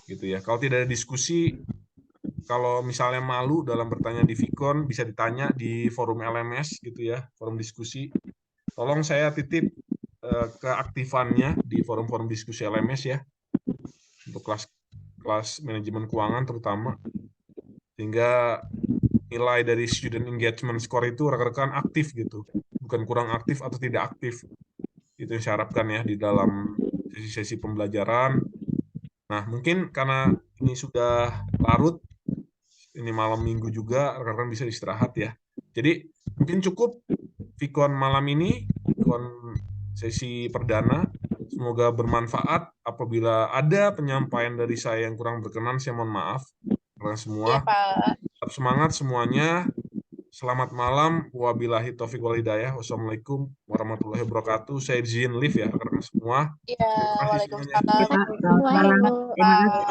Gitu ya. Kalau tidak ada diskusi, kalau misalnya malu dalam bertanya di Vicon, bisa ditanya di forum LMS gitu ya, forum diskusi. Tolong saya titip keaktifannya di forum-forum diskusi LMS ya, untuk kelas manajemen keuangan terutama, sehingga nilai dari student engagement score itu rekan-rekan aktif gitu, bukan kurang aktif atau tidak aktif. Itu yang saya harapkan ya di dalam sesi-sesi pembelajaran. Nah, mungkin karena ini sudah larut, ini malam minggu juga, rekan-rekan bisa istirahat ya. Jadi mungkin cukup Vicon malam ini, Vicon sesi perdana. Semoga bermanfaat. Apabila ada penyampaian dari saya yang kurang berkenan, saya mohon maaf. Karena semua, Iya, Pak. tetap semangat semuanya. Selamat malam. Wabillahi taufiq wal hidayah. Wassalamualaikum warahmatullahi wabarakatuh. Saya izin live ya rekan-rekan semua. Iya, Terima kasih semuanya. Waalaikumsalam. Oke, Pak. Selamat malam. Terima kasih.